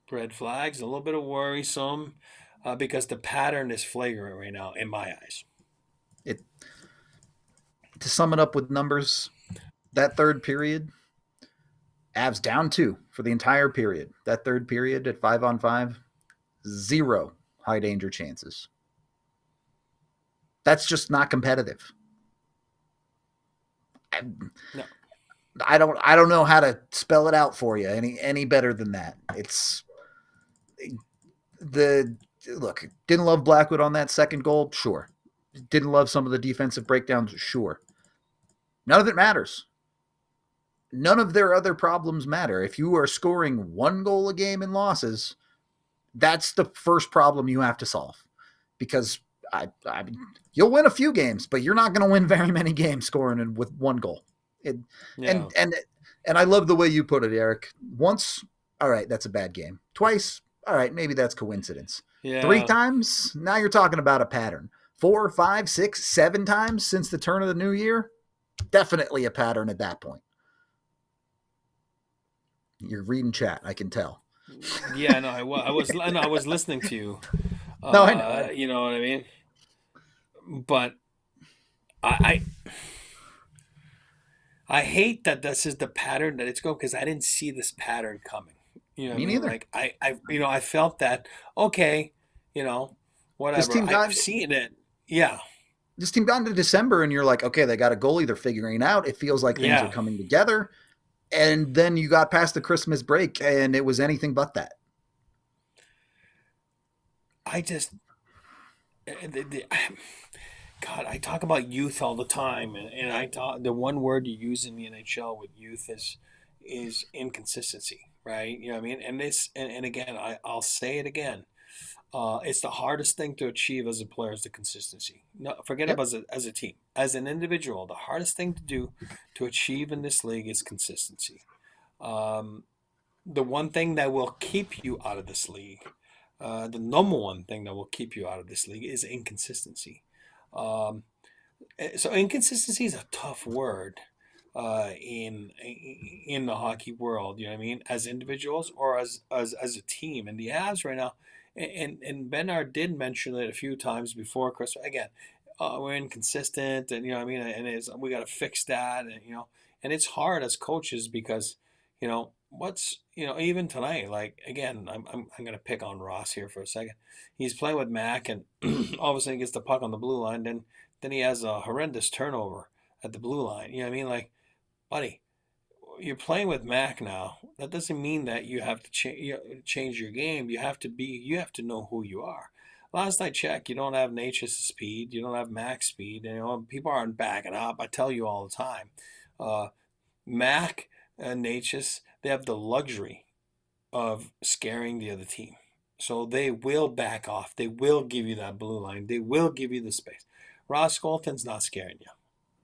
red flags, a little bit of worrisome, because the pattern is flagrant right now in my eyes. It To sum it up with numbers, that third period, Avs down two for the entire period. That third period at 5-on-5, zero high danger chances. That's just not competitive. I, No, I don't know how to spell it out for you any better than that. It's the look, didn't love Blackwood on that second goal, sure. Didn't love some of the defensive breakdowns, sure. None of it matters. none of their other problems matter. If you are scoring 1 goal a game in losses, that's the first problem you have to solve, because I you'll win a few games, but you're not going to win very many games scoring with 1 goal. It, Yeah. and I love the way you put it, Eric. Once, all right, that's a bad game. Twice, all right, maybe that's coincidence. Three Yeah. times, now you're talking about a pattern. 4, 5, 6, 7 times since the turn of the new year, definitely a pattern at that point. You're reading chat, I can tell. Yeah, no, I was listening to you. No, I know. You know what I mean? But I I hate that this is the pattern that it's going, because I didn't see this pattern coming. You know what Me I mean? neither. Like I felt that, okay, This whatever. team got I've seen it. Yeah. this team got into December, and you're like, okay, they got a goalie, they're figuring it out. It feels like things are Yeah. coming together. And then you got past the Christmas break, and it was anything but that. I just God, I talk about youth all the time, and I talk, the one word you use in the NHL with youth is inconsistency, right? You know what I mean? And this, and again, I'll say it again. It's the hardest thing to achieve as a player is the consistency. No, forget Yep. about as a team. As an individual, the hardest thing to do to achieve in this league is consistency. Um, the one thing that will keep you out of this league, the number one thing that will keep you out of this league is inconsistency. Um, so inconsistency is a tough word in the hockey world. You know what I mean? As individuals or as a team. And the Avs right now, and Bernard did mention it a few times before Christmas. Again, we're inconsistent, and you know what I mean. And we got to fix that, and and it's hard as coaches because what's even tonight. Like again, I'm gonna pick on Ross here for a second. He's playing with Mac, and all of a sudden he gets the puck on the blue line. Then he has a horrendous turnover at the blue line. You know what I mean? Like, buddy, you're playing with Mac now. That doesn't mean that you have to change your game. You have to know who you are. Last I checked, you don't have Necas' speed. You don't have Mac's speed. People aren't backing up. I tell you all the time. Uh, Mac and Necas, they have the luxury of scaring the other team. So they will back off. They will give you that blue line. They will give you the space. Ross Colton's not scaring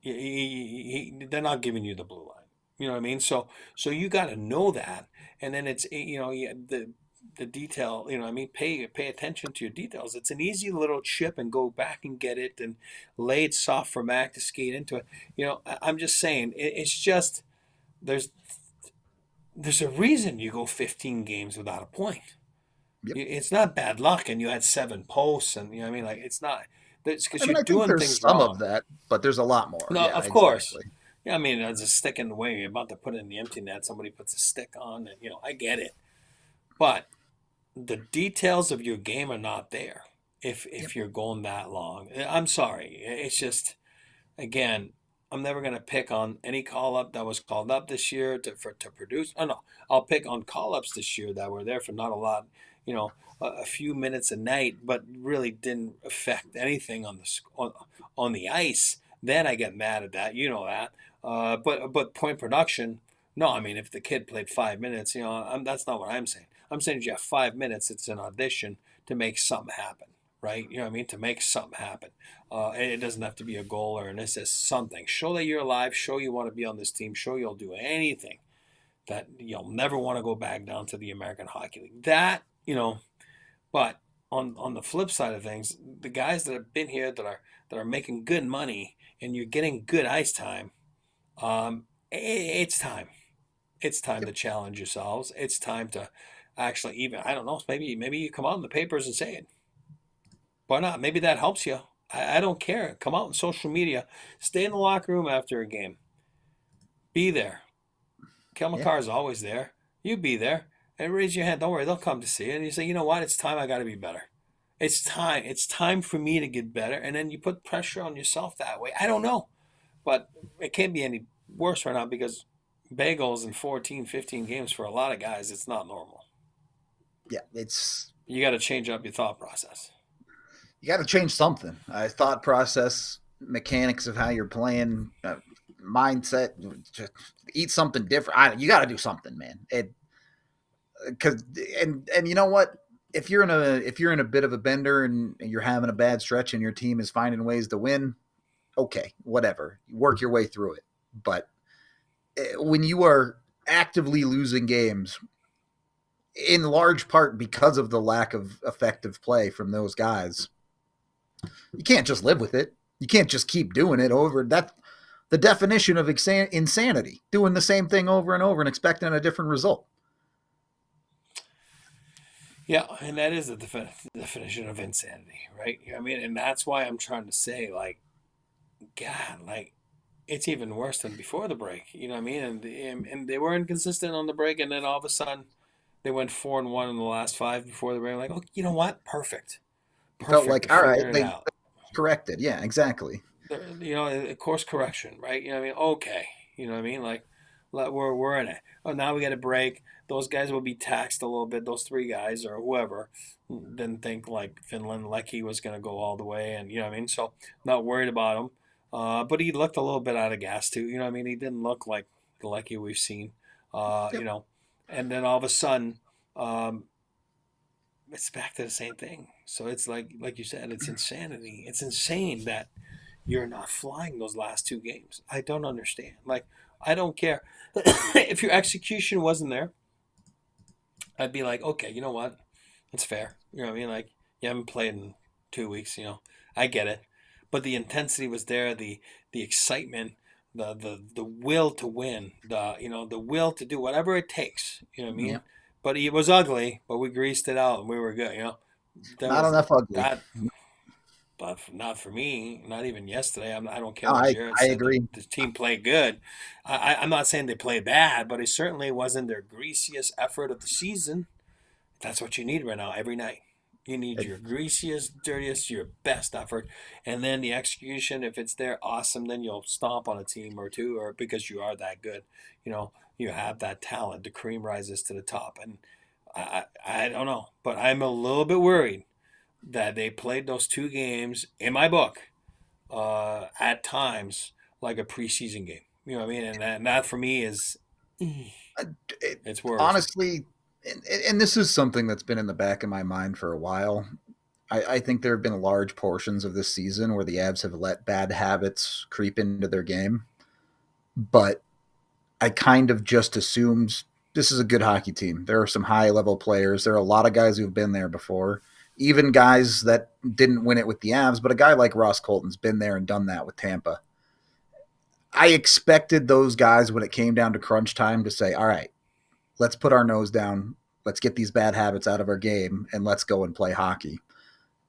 you. They're not giving you the blue line. You know what I mean? So you got to know that, and then it's the detail. You know what I mean? Pay attention to your details. It's an easy little chip and go back and get it and lay it soft for Mac to skate into it. I'm just saying it's just there's there's a reason you go 15 games without a point. Yep. It's not bad luck, and you had 7 posts, and you know what I mean. Like it's not. It's because I mean, you're I think doing there's things some of wrong. that, but there's a lot more. No, Yeah, of course. exactly. Yeah, I mean, it's a stick in the way. You're about to put it in the empty net. Somebody puts a stick on, and I get it. But the details of your game are not there Yep. if you're going that long. I'm sorry. It's just again, I'm never going to pick on any call up that was called up this year to produce. Oh no, I'll pick on call ups this year that were there for not a lot. A few minutes a night, but really didn't affect anything on the ice. Then I get mad at that. You know that. But point production. No, I mean if the kid played 5 minutes, that's not what I'm saying. I'm saying if you have 5 minutes, it's an audition to make something happen, right? You know what I mean? To make something happen. And it doesn't have to be a goal or an assist, something. Show that you're alive, show you want to be on this team, show you'll do anything, that you'll never want to go back down to the American Hockey League. But on the flip side of things, the guys that have been here that are making good money and you're getting good ice time, it's time. It's time Yep. to challenge yourselves. It's time to actually even I don't know, maybe you come out in the papers and say it. Why not? Maybe that helps you. I don't care. Come out on social media. Stay in the locker room after a game. Be there. Kel Yeah. McCarr is always there. You be there and raise your hand. Don't worry, they'll come to see you. And you say, you know what? It's time I got to be better. It's time. It's time for me to get better. And then you put pressure on yourself that way. I don't know. But it can't be any worse right now because bagels in 14, 15 games for a lot of guys, it's not normal. Yeah. It's You got to change up your thought process. you got to change something. Thought process, mechanics of how you're playing. mindset. Just eat something different. You got to do something, man. Because and you know what? If you're in a bit of a bender and you're having a bad stretch and your team is finding ways to win, okay, whatever. Work your way through it. But when you are actively losing games, in large part because of the lack of effective play from those guys, you can't just live with it. You can't just keep doing it over. That's the definition of insanity, doing the same thing over and over and expecting a different result. Yeah, and that is the definition of insanity, right? I mean, and that's why I'm trying to say, like, God, like, it's even worse than before the break. You know what I mean? And they were inconsistent on the break, and then all of a sudden they went 4-1 in the last five before the break. Like, oh, you know what? Perfect, You felt perfect. like, They're all right, figuring it they out. corrected. Yeah, exactly. You know, a course correction, right? You know what I mean? Okay, you know what I mean? Like, we're in it. Oh, now we got a break. Those guys will be taxed a little bit. Those three guys or whoever didn't think like Finland, Lecky was going to go all the way, and you know what I mean. So not worried about him. But he looked a little bit out of gas too. You know what I mean? He didn't look like the Lecky we've seen. You Yep. know, and then all of a sudden, um, it's back to the same thing. So it's like you said, it's insanity. It's insane that you're not flying those last two games. I don't understand. Like, I don't care. If your execution wasn't there, I'd be like, okay, you know what? It's fair. You know what I mean? Like, you haven't played in 2 weeks, you know. I get it. But the intensity was there, the excitement, the will to win, the will to do whatever it takes. You know what I mean? Yeah. But it was ugly, but we greased it out and we were good, you know. That Not was enough ugly. that but not for me. Not even yesterday. I don't care No, what I Jared I said. agree. The team played good. I'm not saying they played bad, but it certainly wasn't their greasiest effort of the season. That's what you need right now, every night. You need It, your greasiest, dirtiest, your best effort, and then the execution. If it's there, awesome. Then you'll stomp on a team or two, or because you are that good. You know, you have that talent. The cream rises to the top, and I don't know, but I'm a little bit worried that they played those two games in my book at times like a preseason game. You know what I mean? And that for me is it it's worrisome. honestly, and this is something that's been in the back of my mind for a while. I think there have been large portions of this season where the Avs have let bad habits creep into their game, but I kind of just assumed this is a good hockey team. There are some high level players. There are a lot of guys who've been there before, even guys that didn't win it with the Avs, but a guy like Ross Colton's been there and done that with Tampa. I expected those guys when it came down to crunch time to say, all right, let's put our nose down. Let's get these bad habits out of our game and let's go and play hockey.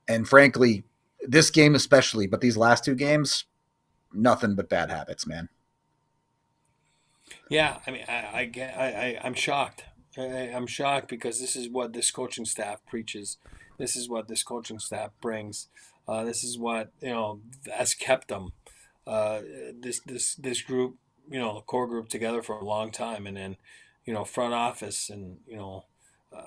And frankly, this game especially, but these last two games, nothing but bad habits, man. Yeah, I mean, I'm shocked. I'm shocked because this is what this coaching staff preaches. This is what this coaching staff brings. This is what has kept them. Uh, this group, the core group together for a long time, and then, front office and uh,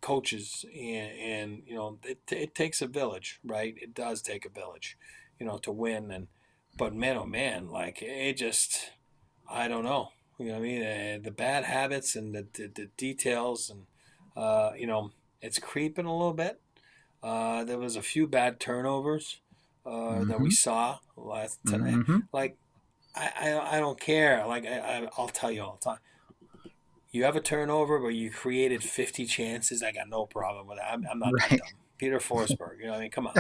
coaches and it takes a village, right? It does take a village, to win. And but man, oh man, like it just. I don't know. You know what I mean? The bad habits and the details and it's creeping a little bit. There was a few bad turnovers that we Mm-hmm. saw last tonight. Mm-hmm. Like I don't care. Like I'll tell you all the time. You have a turnover, but you created 50 chances. I got no problem with that. I'm not that Right. dumb. Peter Forsberg. You know what I mean? Come on.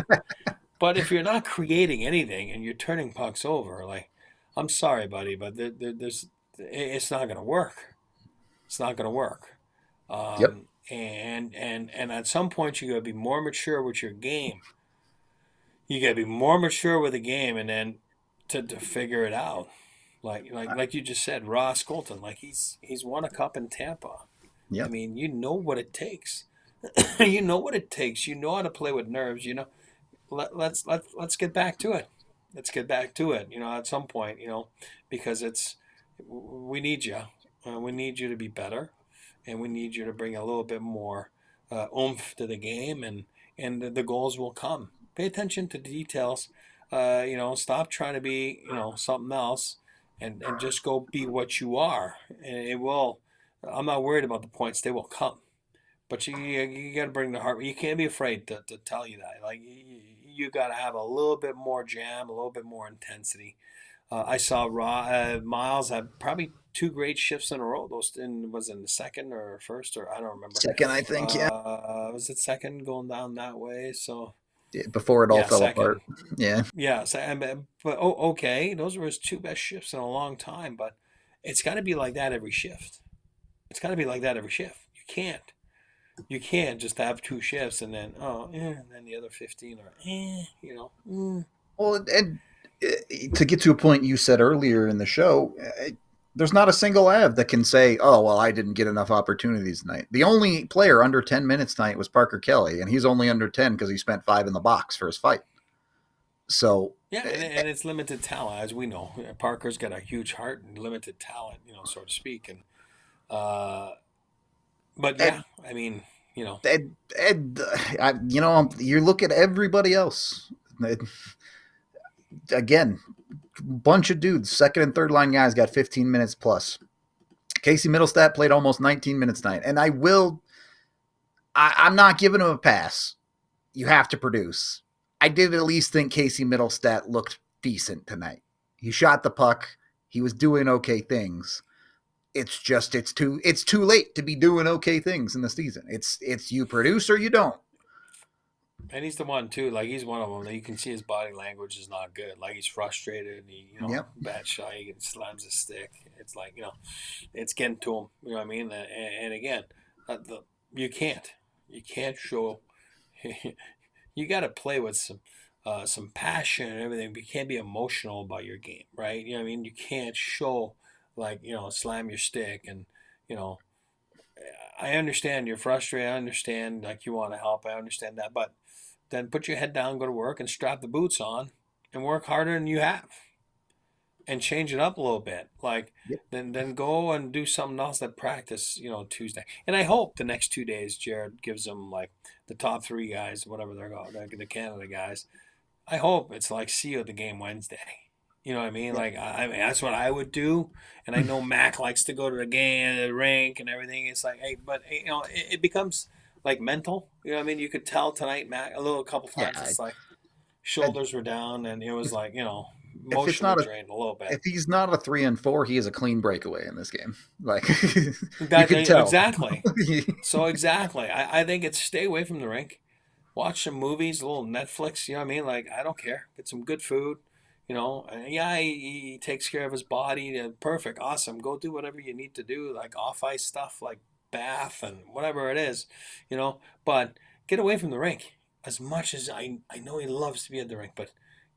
But if you're not creating anything and you're turning pucks over, like, I'm sorry, buddy, but it's not going to work. It's not going to work. Yep. And at some point, you got to be more mature with your game. You got to be more mature with the game, and then to figure it out. Like you just said, Ross Colton, like he's won a cup in Tampa. I Yep. mean, you know what it takes. You know what it takes. You know how to play with nerves. Let's get back to it. Let's get back to it. At some point, because we need you. We need you to be better, and we need you to bring a little bit more oomph to the game, and the goals will come. Pay attention to the details. Stop trying to be something else, and just go be what you are. And it will. I'm not worried about the points; they will come. But you got to bring the heart. You can't be afraid to tell you that. Like you got to have a little bit more jam, a little bit more intensity. I saw Miles have probably two great shifts in a row. Those was in the second or first or I don't remember. Second, I think, yeah. Was it second going down that way? So Before it all yeah, fell second. apart. Yeah. Yeah, but okay, those were his two best shifts in a long time. But it's got to be like that every shift. It's got to be like that every shift. You can't just have two shifts and then and then the other 15 are Well, and to get to a point you said earlier in the show, there's not a single Av that can say, "Oh, well, I didn't get enough opportunities tonight." The only player under 10 minutes tonight was Parker Kelly, and he's only under 10 because he spent 5 in the box for his fight. So, Yeah, and it's limited talent, as we know. Parker's got a huge heart and limited talent, so to speak. And but yeah, and, I mean, you look at everybody else. Again, bunch of dudes, second and third line guys got 15 minutes plus. Casey Middlestat played almost 19 minutes tonight, and I'm not giving him a pass. You have to produce. I did at least think Casey Middlestat looked decent tonight. He shot the puck. He was doing okay things. It's too late to be doing okay things in the season. It's you produce or you don't. and he's the one too. Like he's one of them. You can see his body language is not good. Like he's frustrated. And Yep. bad shot. He slams his stick. It's like it's getting to him. You know what I mean? And again, you can't show. You got to play with some passion and everything, but you can't be emotional about your game, right? You know what I mean? You can't show like slam your stick and you know I understand you're frustrated. I understand like you want to help. I understand that, but then put your head down, go to work, and strap the boots on, and work harder than you have, and change it up a little bit. Like Yep. then go and do something else at practice. Tuesday, and I hope the next 2 days Jared gives them like the top three guys, whatever they're called, like the Canada guys. I hope it's like see you at the game Wednesday. You know what I mean? Yep. Like I mean that's what I would do. And I know Mac likes to go to the game, the rink, and everything. It's like, hey, but it becomes like mental. You know what I mean? You could tell tonight, Mac, a couple times. Yeah. It's like shoulders were down, and it was like If it's emotionally not a drained a little bit. if he's not a 3-4, he is a clean breakaway in this game. Like you can tell. Exactly. So exactly, I think it's stay away from the rink, watch some movies, a little Netflix. You know what I mean? Like I don't care. Get some good food. Yeah, he takes care of his body. Perfect, awesome. Go do whatever you need to do, like off ice stuff, like bath and whatever it is. But get away from the rink as much as I know he loves to be at the rink, but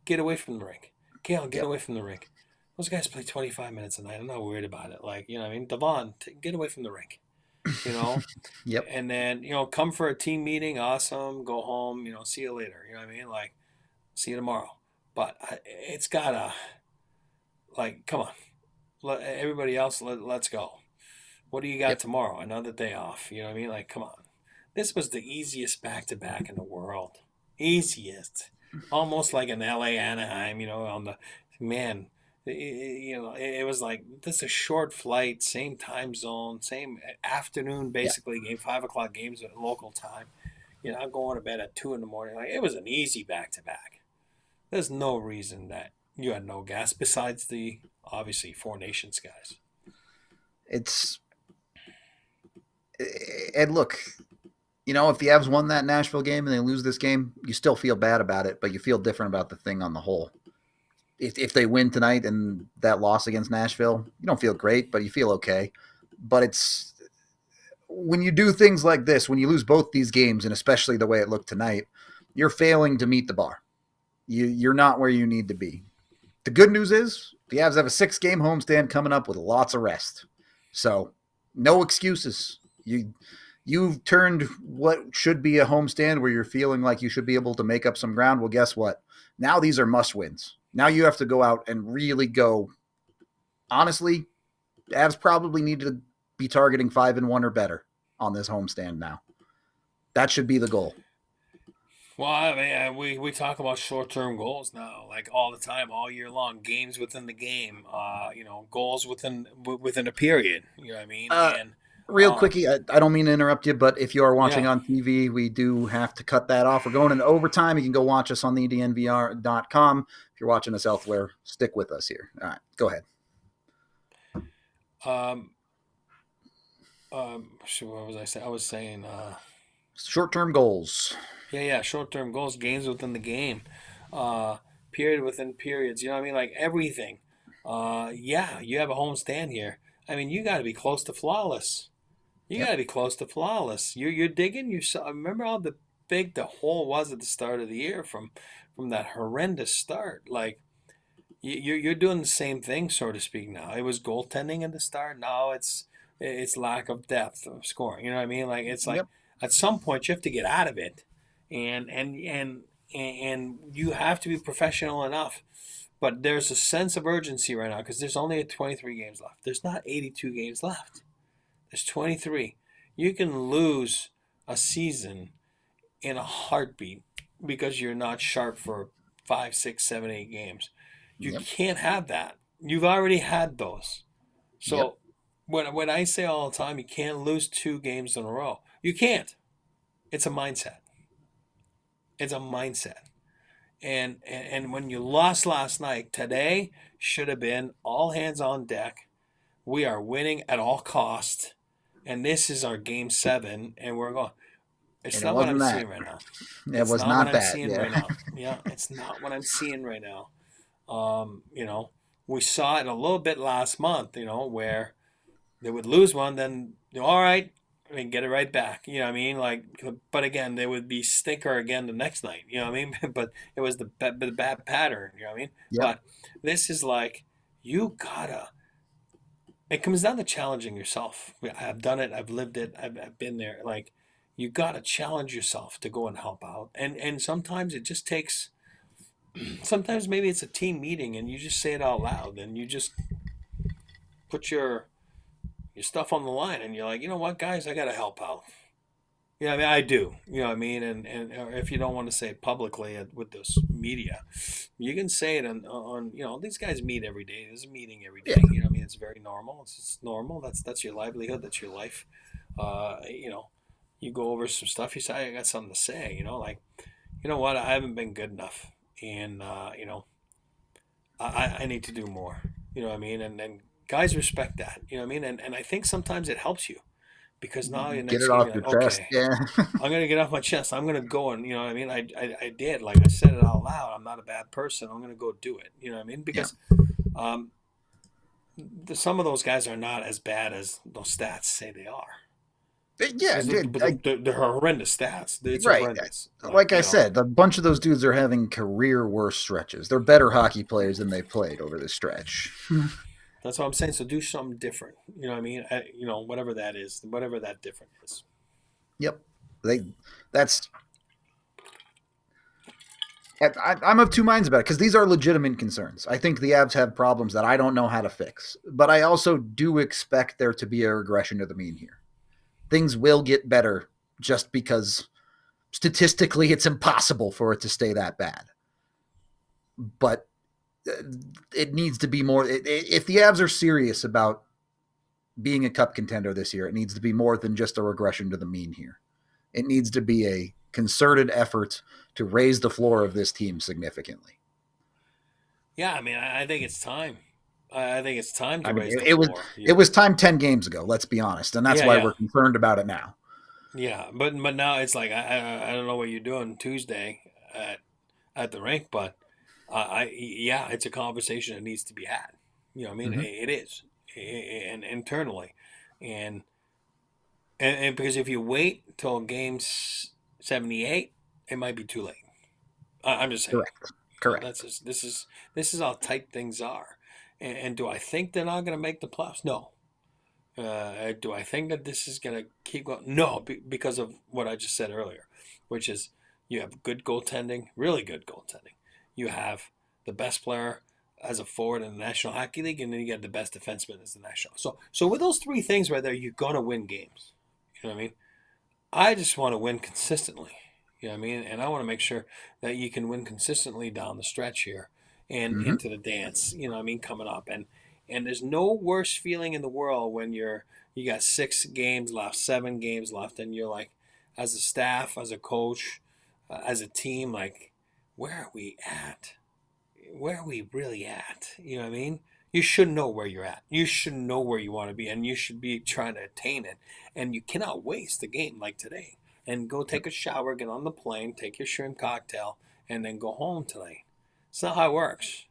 get away from the rink. Gail, get Yep. away from the rink. Those guys play 25 minutes a night. I'm not worried about it. Like, what I mean? Devon, get away from the rink, you know? Yep. And then, come for a team meeting. Awesome. Go home, see you later. You know what I mean? Like, see you tomorrow. But it's got to, like, come on. Everybody else, let's go. What do you got Yep. tomorrow? Another day off. You know what I mean? Like, come on. This was the easiest back to back in the world. Easiest. Almost like an LA Anaheim, on the man. It was like this is a short flight, same time zone, same afternoon, Yeah. basically game 5 o'clock games at local time. I'm going to bed at 2 in the morning. Like it was an easy back to back. There's no reason that you had no gas besides the obviously Four Nations guys. It's and look, if the Avs won that Nashville game and they lose this game, you still feel bad about it, but you feel different about the thing on the whole. If they win tonight and that loss against Nashville, you don't feel great, but you feel okay. But it's when you do things like this, when you lose both these games, and especially the way it looked tonight, you're failing to meet the bar. You're not where you need to be. The good news is the Avs have a 6-game homestand coming up with lots of rest. So no excuses. You've turned what should be a homestand where you're feeling like you should be able to make up some ground. Well, guess what? Now these are must wins. Now you have to go out and really go. Honestly, the Avs probably need to be targeting 5-1 or better on this homestand now. That should be the goal. Well, I mean, we talk about short-term goals now, like all the time, all year long. Games within the game, goals within a period. You know what I mean? Uh, And Real um, quickie, I don't mean to interrupt you, but if you are watching yeah. on TV, we do have to cut that off. We're going into overtime. You can go watch us on the DNVR.com. If you're watching us elsewhere, stick with us here. All right, go ahead. Um, what was I saying? I was saying, Short-term goals. yeah, short-term goals, games within the game, uh, period within periods. You know what I mean? Like everything. Yeah, you have a home stand here. I mean, you got to be close to flawless. You got Yep. to be close to flawless. You're digging. You saw. Remember how big the hole was at the start of the year from that horrendous start. Like you're doing the same thing, so to speak. Now it was goaltending at the start. Now it's lack of depth of scoring. You know what I mean? Like it's like Yep. at some point you have to get out of it, and you have to be professional enough. But there's a sense of urgency right now because there's only 23 games left. There's not 82 games left. There's 23. You can lose a season in a heartbeat because you're not sharp for 5, 6, 7, 8 games. You Yep. can't have that. You've already had those. Yep. So when I say all the time, you can't lose 2 games in a row. You can't. It's a mindset. It's a mindset. And when you lost last night, today should have been all hands on deck. We are winning at all cost, and this is our game 7, and we're going. It's And it not what wasn't I'm that. seeing right now. It It's was not what not I'm that. seeing Yeah. right now. Yeah, it's not what I'm seeing right now. We saw it a little bit last month. Where they would lose one, then all right, I mean, get it right back. You know what I mean? Like, but again, they would be stinker again the next night. You know what I mean? But it was the bad pattern. You know what I mean? Yep. But this is like you gotta. It comes down to challenging yourself. I've done it. I've lived it. I've been there. Like, you gotta challenge yourself to go and help out. And sometimes it just takes. Sometimes maybe it's a team meeting and you just say it out loud and you just put your stuff on the line and you're like, you know what, guys, I gotta help out. Yeah, I mean, I do. You know what I mean? And or if you don't want to say it publicly with this media, you can say it on these guys meet every day. There's a meeting every Yeah. day. You know what I mean? It's very normal. It's normal. That's your livelihood. That's your life. Uh, you know, you go over some stuff. You say, I got something to say. Like, you know what? I haven't been good enough. And, I need to do more. You know what I mean? And guys respect that. You know what I mean? And I think sometimes it helps you because now your Get next it game, off you're your like, chest. okay, Yeah. I'm gonna get off my chest. I'm gonna go and you know what I mean. I did like I said it out loud. I'm not a bad person. I'm gonna go do it. You know what I mean? Yeah. Because um, some of those guys are not as bad as those stats say they are. Yeah. Because they're horrendous stats. It's Right. horrendous. Like I said, a bunch of those dudes are having career worst stretches. They're better hockey players than they played over this stretch. That's what I'm saying. So do something different. You know what I mean? Whatever that is, whatever that different is. Yep. They. That's. I'm of two minds about it because these are legitimate concerns. I think the Avs have problems that I don't know how to fix, but I also do expect there to be a regression to the mean here. Things will get better just because statistically it's impossible for it to stay that bad. But it needs to be more. If the Avs are serious about being a cup contender this year, it needs to be more than just a regression to the mean here. It needs to be a concerted effort to raise the floor of this team significantly. Yeah, I mean, I think it's time. I think it's time to I mean, raise the it was floor. it was time 10 games ago, let's be honest, and that's Yeah, why yeah, we're concerned about it now. yeah. But now it's like I don't know what you're doing Tuesday at the rink, but yeah, it's a conversation that needs to be had. You know, what I mean, Mm-hmm. it is, and internally, and and because if you wait till game 78, it might be too late. I'm just saying. Correct. Correct. That's just, this is how tight things are. And do I think they're not going to make the playoffs? No. Do I think that this is going to keep going? No, because of what I just said earlier, which is you have good goaltending, really good goaltending. You have the best player as a forward in the National Hockey League, and then you get the best defenseman as the national. So with those three things right there, you're going to win games. You know what I mean? I just want to win consistently. You know what I mean? And I want to make sure that you can win consistently down the stretch here and Mm-hmm. into the dance, you know what I mean, coming up. And there's no worse feeling in the world when you got 6 games left, 7 games left, and you're like, as a staff, as a coach, as a team, like, where are we at? Where are we really at? You know what I mean? You should know where you're at. You should know where you want to be, and you should be trying to attain it. And you cannot waste a game like today. And go take a shower, get on the plane, take your shrimp cocktail, and then go home tonight. It's not how it works.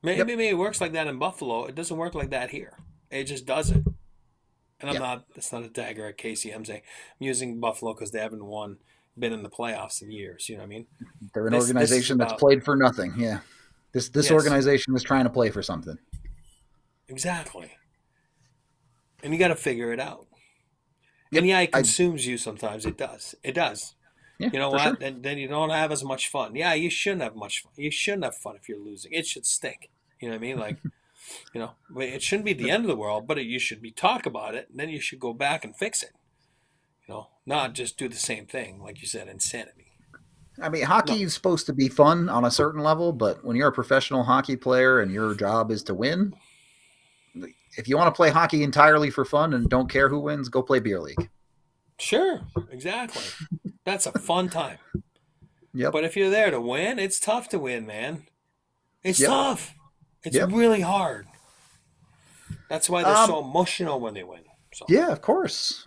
Yep. Maybe it works like that in Buffalo. It doesn't work like that here. It just doesn't. And that's not a dagger at Casey. I'm saying I'm using Buffalo because they haven't been in the playoffs in years. You know what I mean? They're an This is organization that's about, played for nothing. Yeah. This yes, organization is trying to play for something. exactly. And you got to figure it out. Yep. And yeah, it consumes you sometimes. It does. It does. Yeah, You know for what? sure. Then you don't have as much fun. Yeah, you shouldn't have much fun. You shouldn't have fun if you're losing. It should stink. You know what I mean? Like, it shouldn't be the end of the world, but you should be talk about it, and then you should go back and fix it. Not just do the same thing, like you said, insanity. I mean, hockey No, is supposed to be fun on a certain level, but when you're a professional hockey player and your job is to win, if you want to play hockey entirely for fun and don't care who wins, go play beer league. sure, exactly. That's a fun time. Yep. But if you're there to win, it's tough to win, man. It's Yep. tough. It's Yep. really hard. That's why they're so emotional when they win. So. Yeah, of course.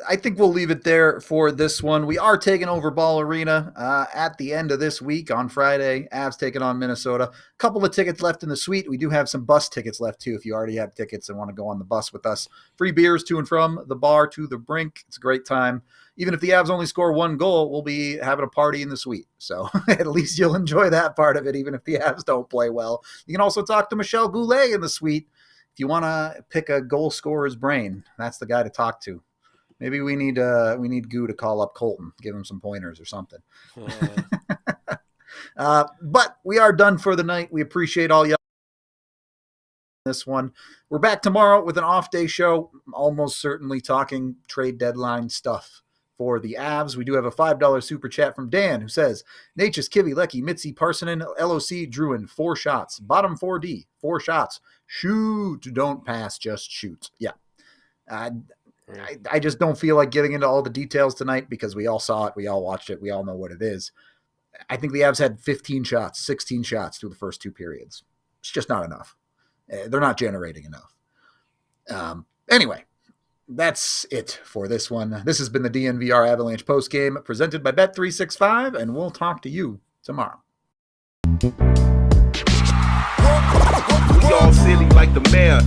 I think we'll leave it there for this one. We are taking over Ball Arena at the end of this week on Friday. Avs taking on Minnesota. A couple of tickets left in the suite. We do have some bus tickets left too if you already have tickets and want to go on the bus with us. Free beers to and from the bar to the brink. It's a great time. Even if the Avs only score 1 goal, we'll be having a party in the suite. So at least you'll enjoy that part of it, even if the Avs don't play well. You can also talk to Michel Goulet in the suite. If you want to pick a goal scorer's brain, that's the guy to talk to. Maybe we need Goo to call up Colton, give him some pointers or something. But we are done for the night. We appreciate all y'all. This one. We're back tomorrow with an off-day show, almost certainly talking trade deadline stuff for the Avs. We do have a $5 super chat from Dan who says, Necas, Kivy, Lecky, Mitzi, Parsonen, LOC, Druin, 4 shots. Bottom 4D, 4 shots. Shoot, don't pass, just shoot. Yeah. I just don't feel like getting into all the details tonight because we all saw it, we all watched it, we all know what it is. I think the Avs had 15 shots, 16 shots through the first 2 periods. It's just not enough. They're not generating enough. Anyway, that's it for this one. This has been the DNVR Avalanche postgame presented by Bet365, and we'll talk to you tomorrow. We all silly like the mayor.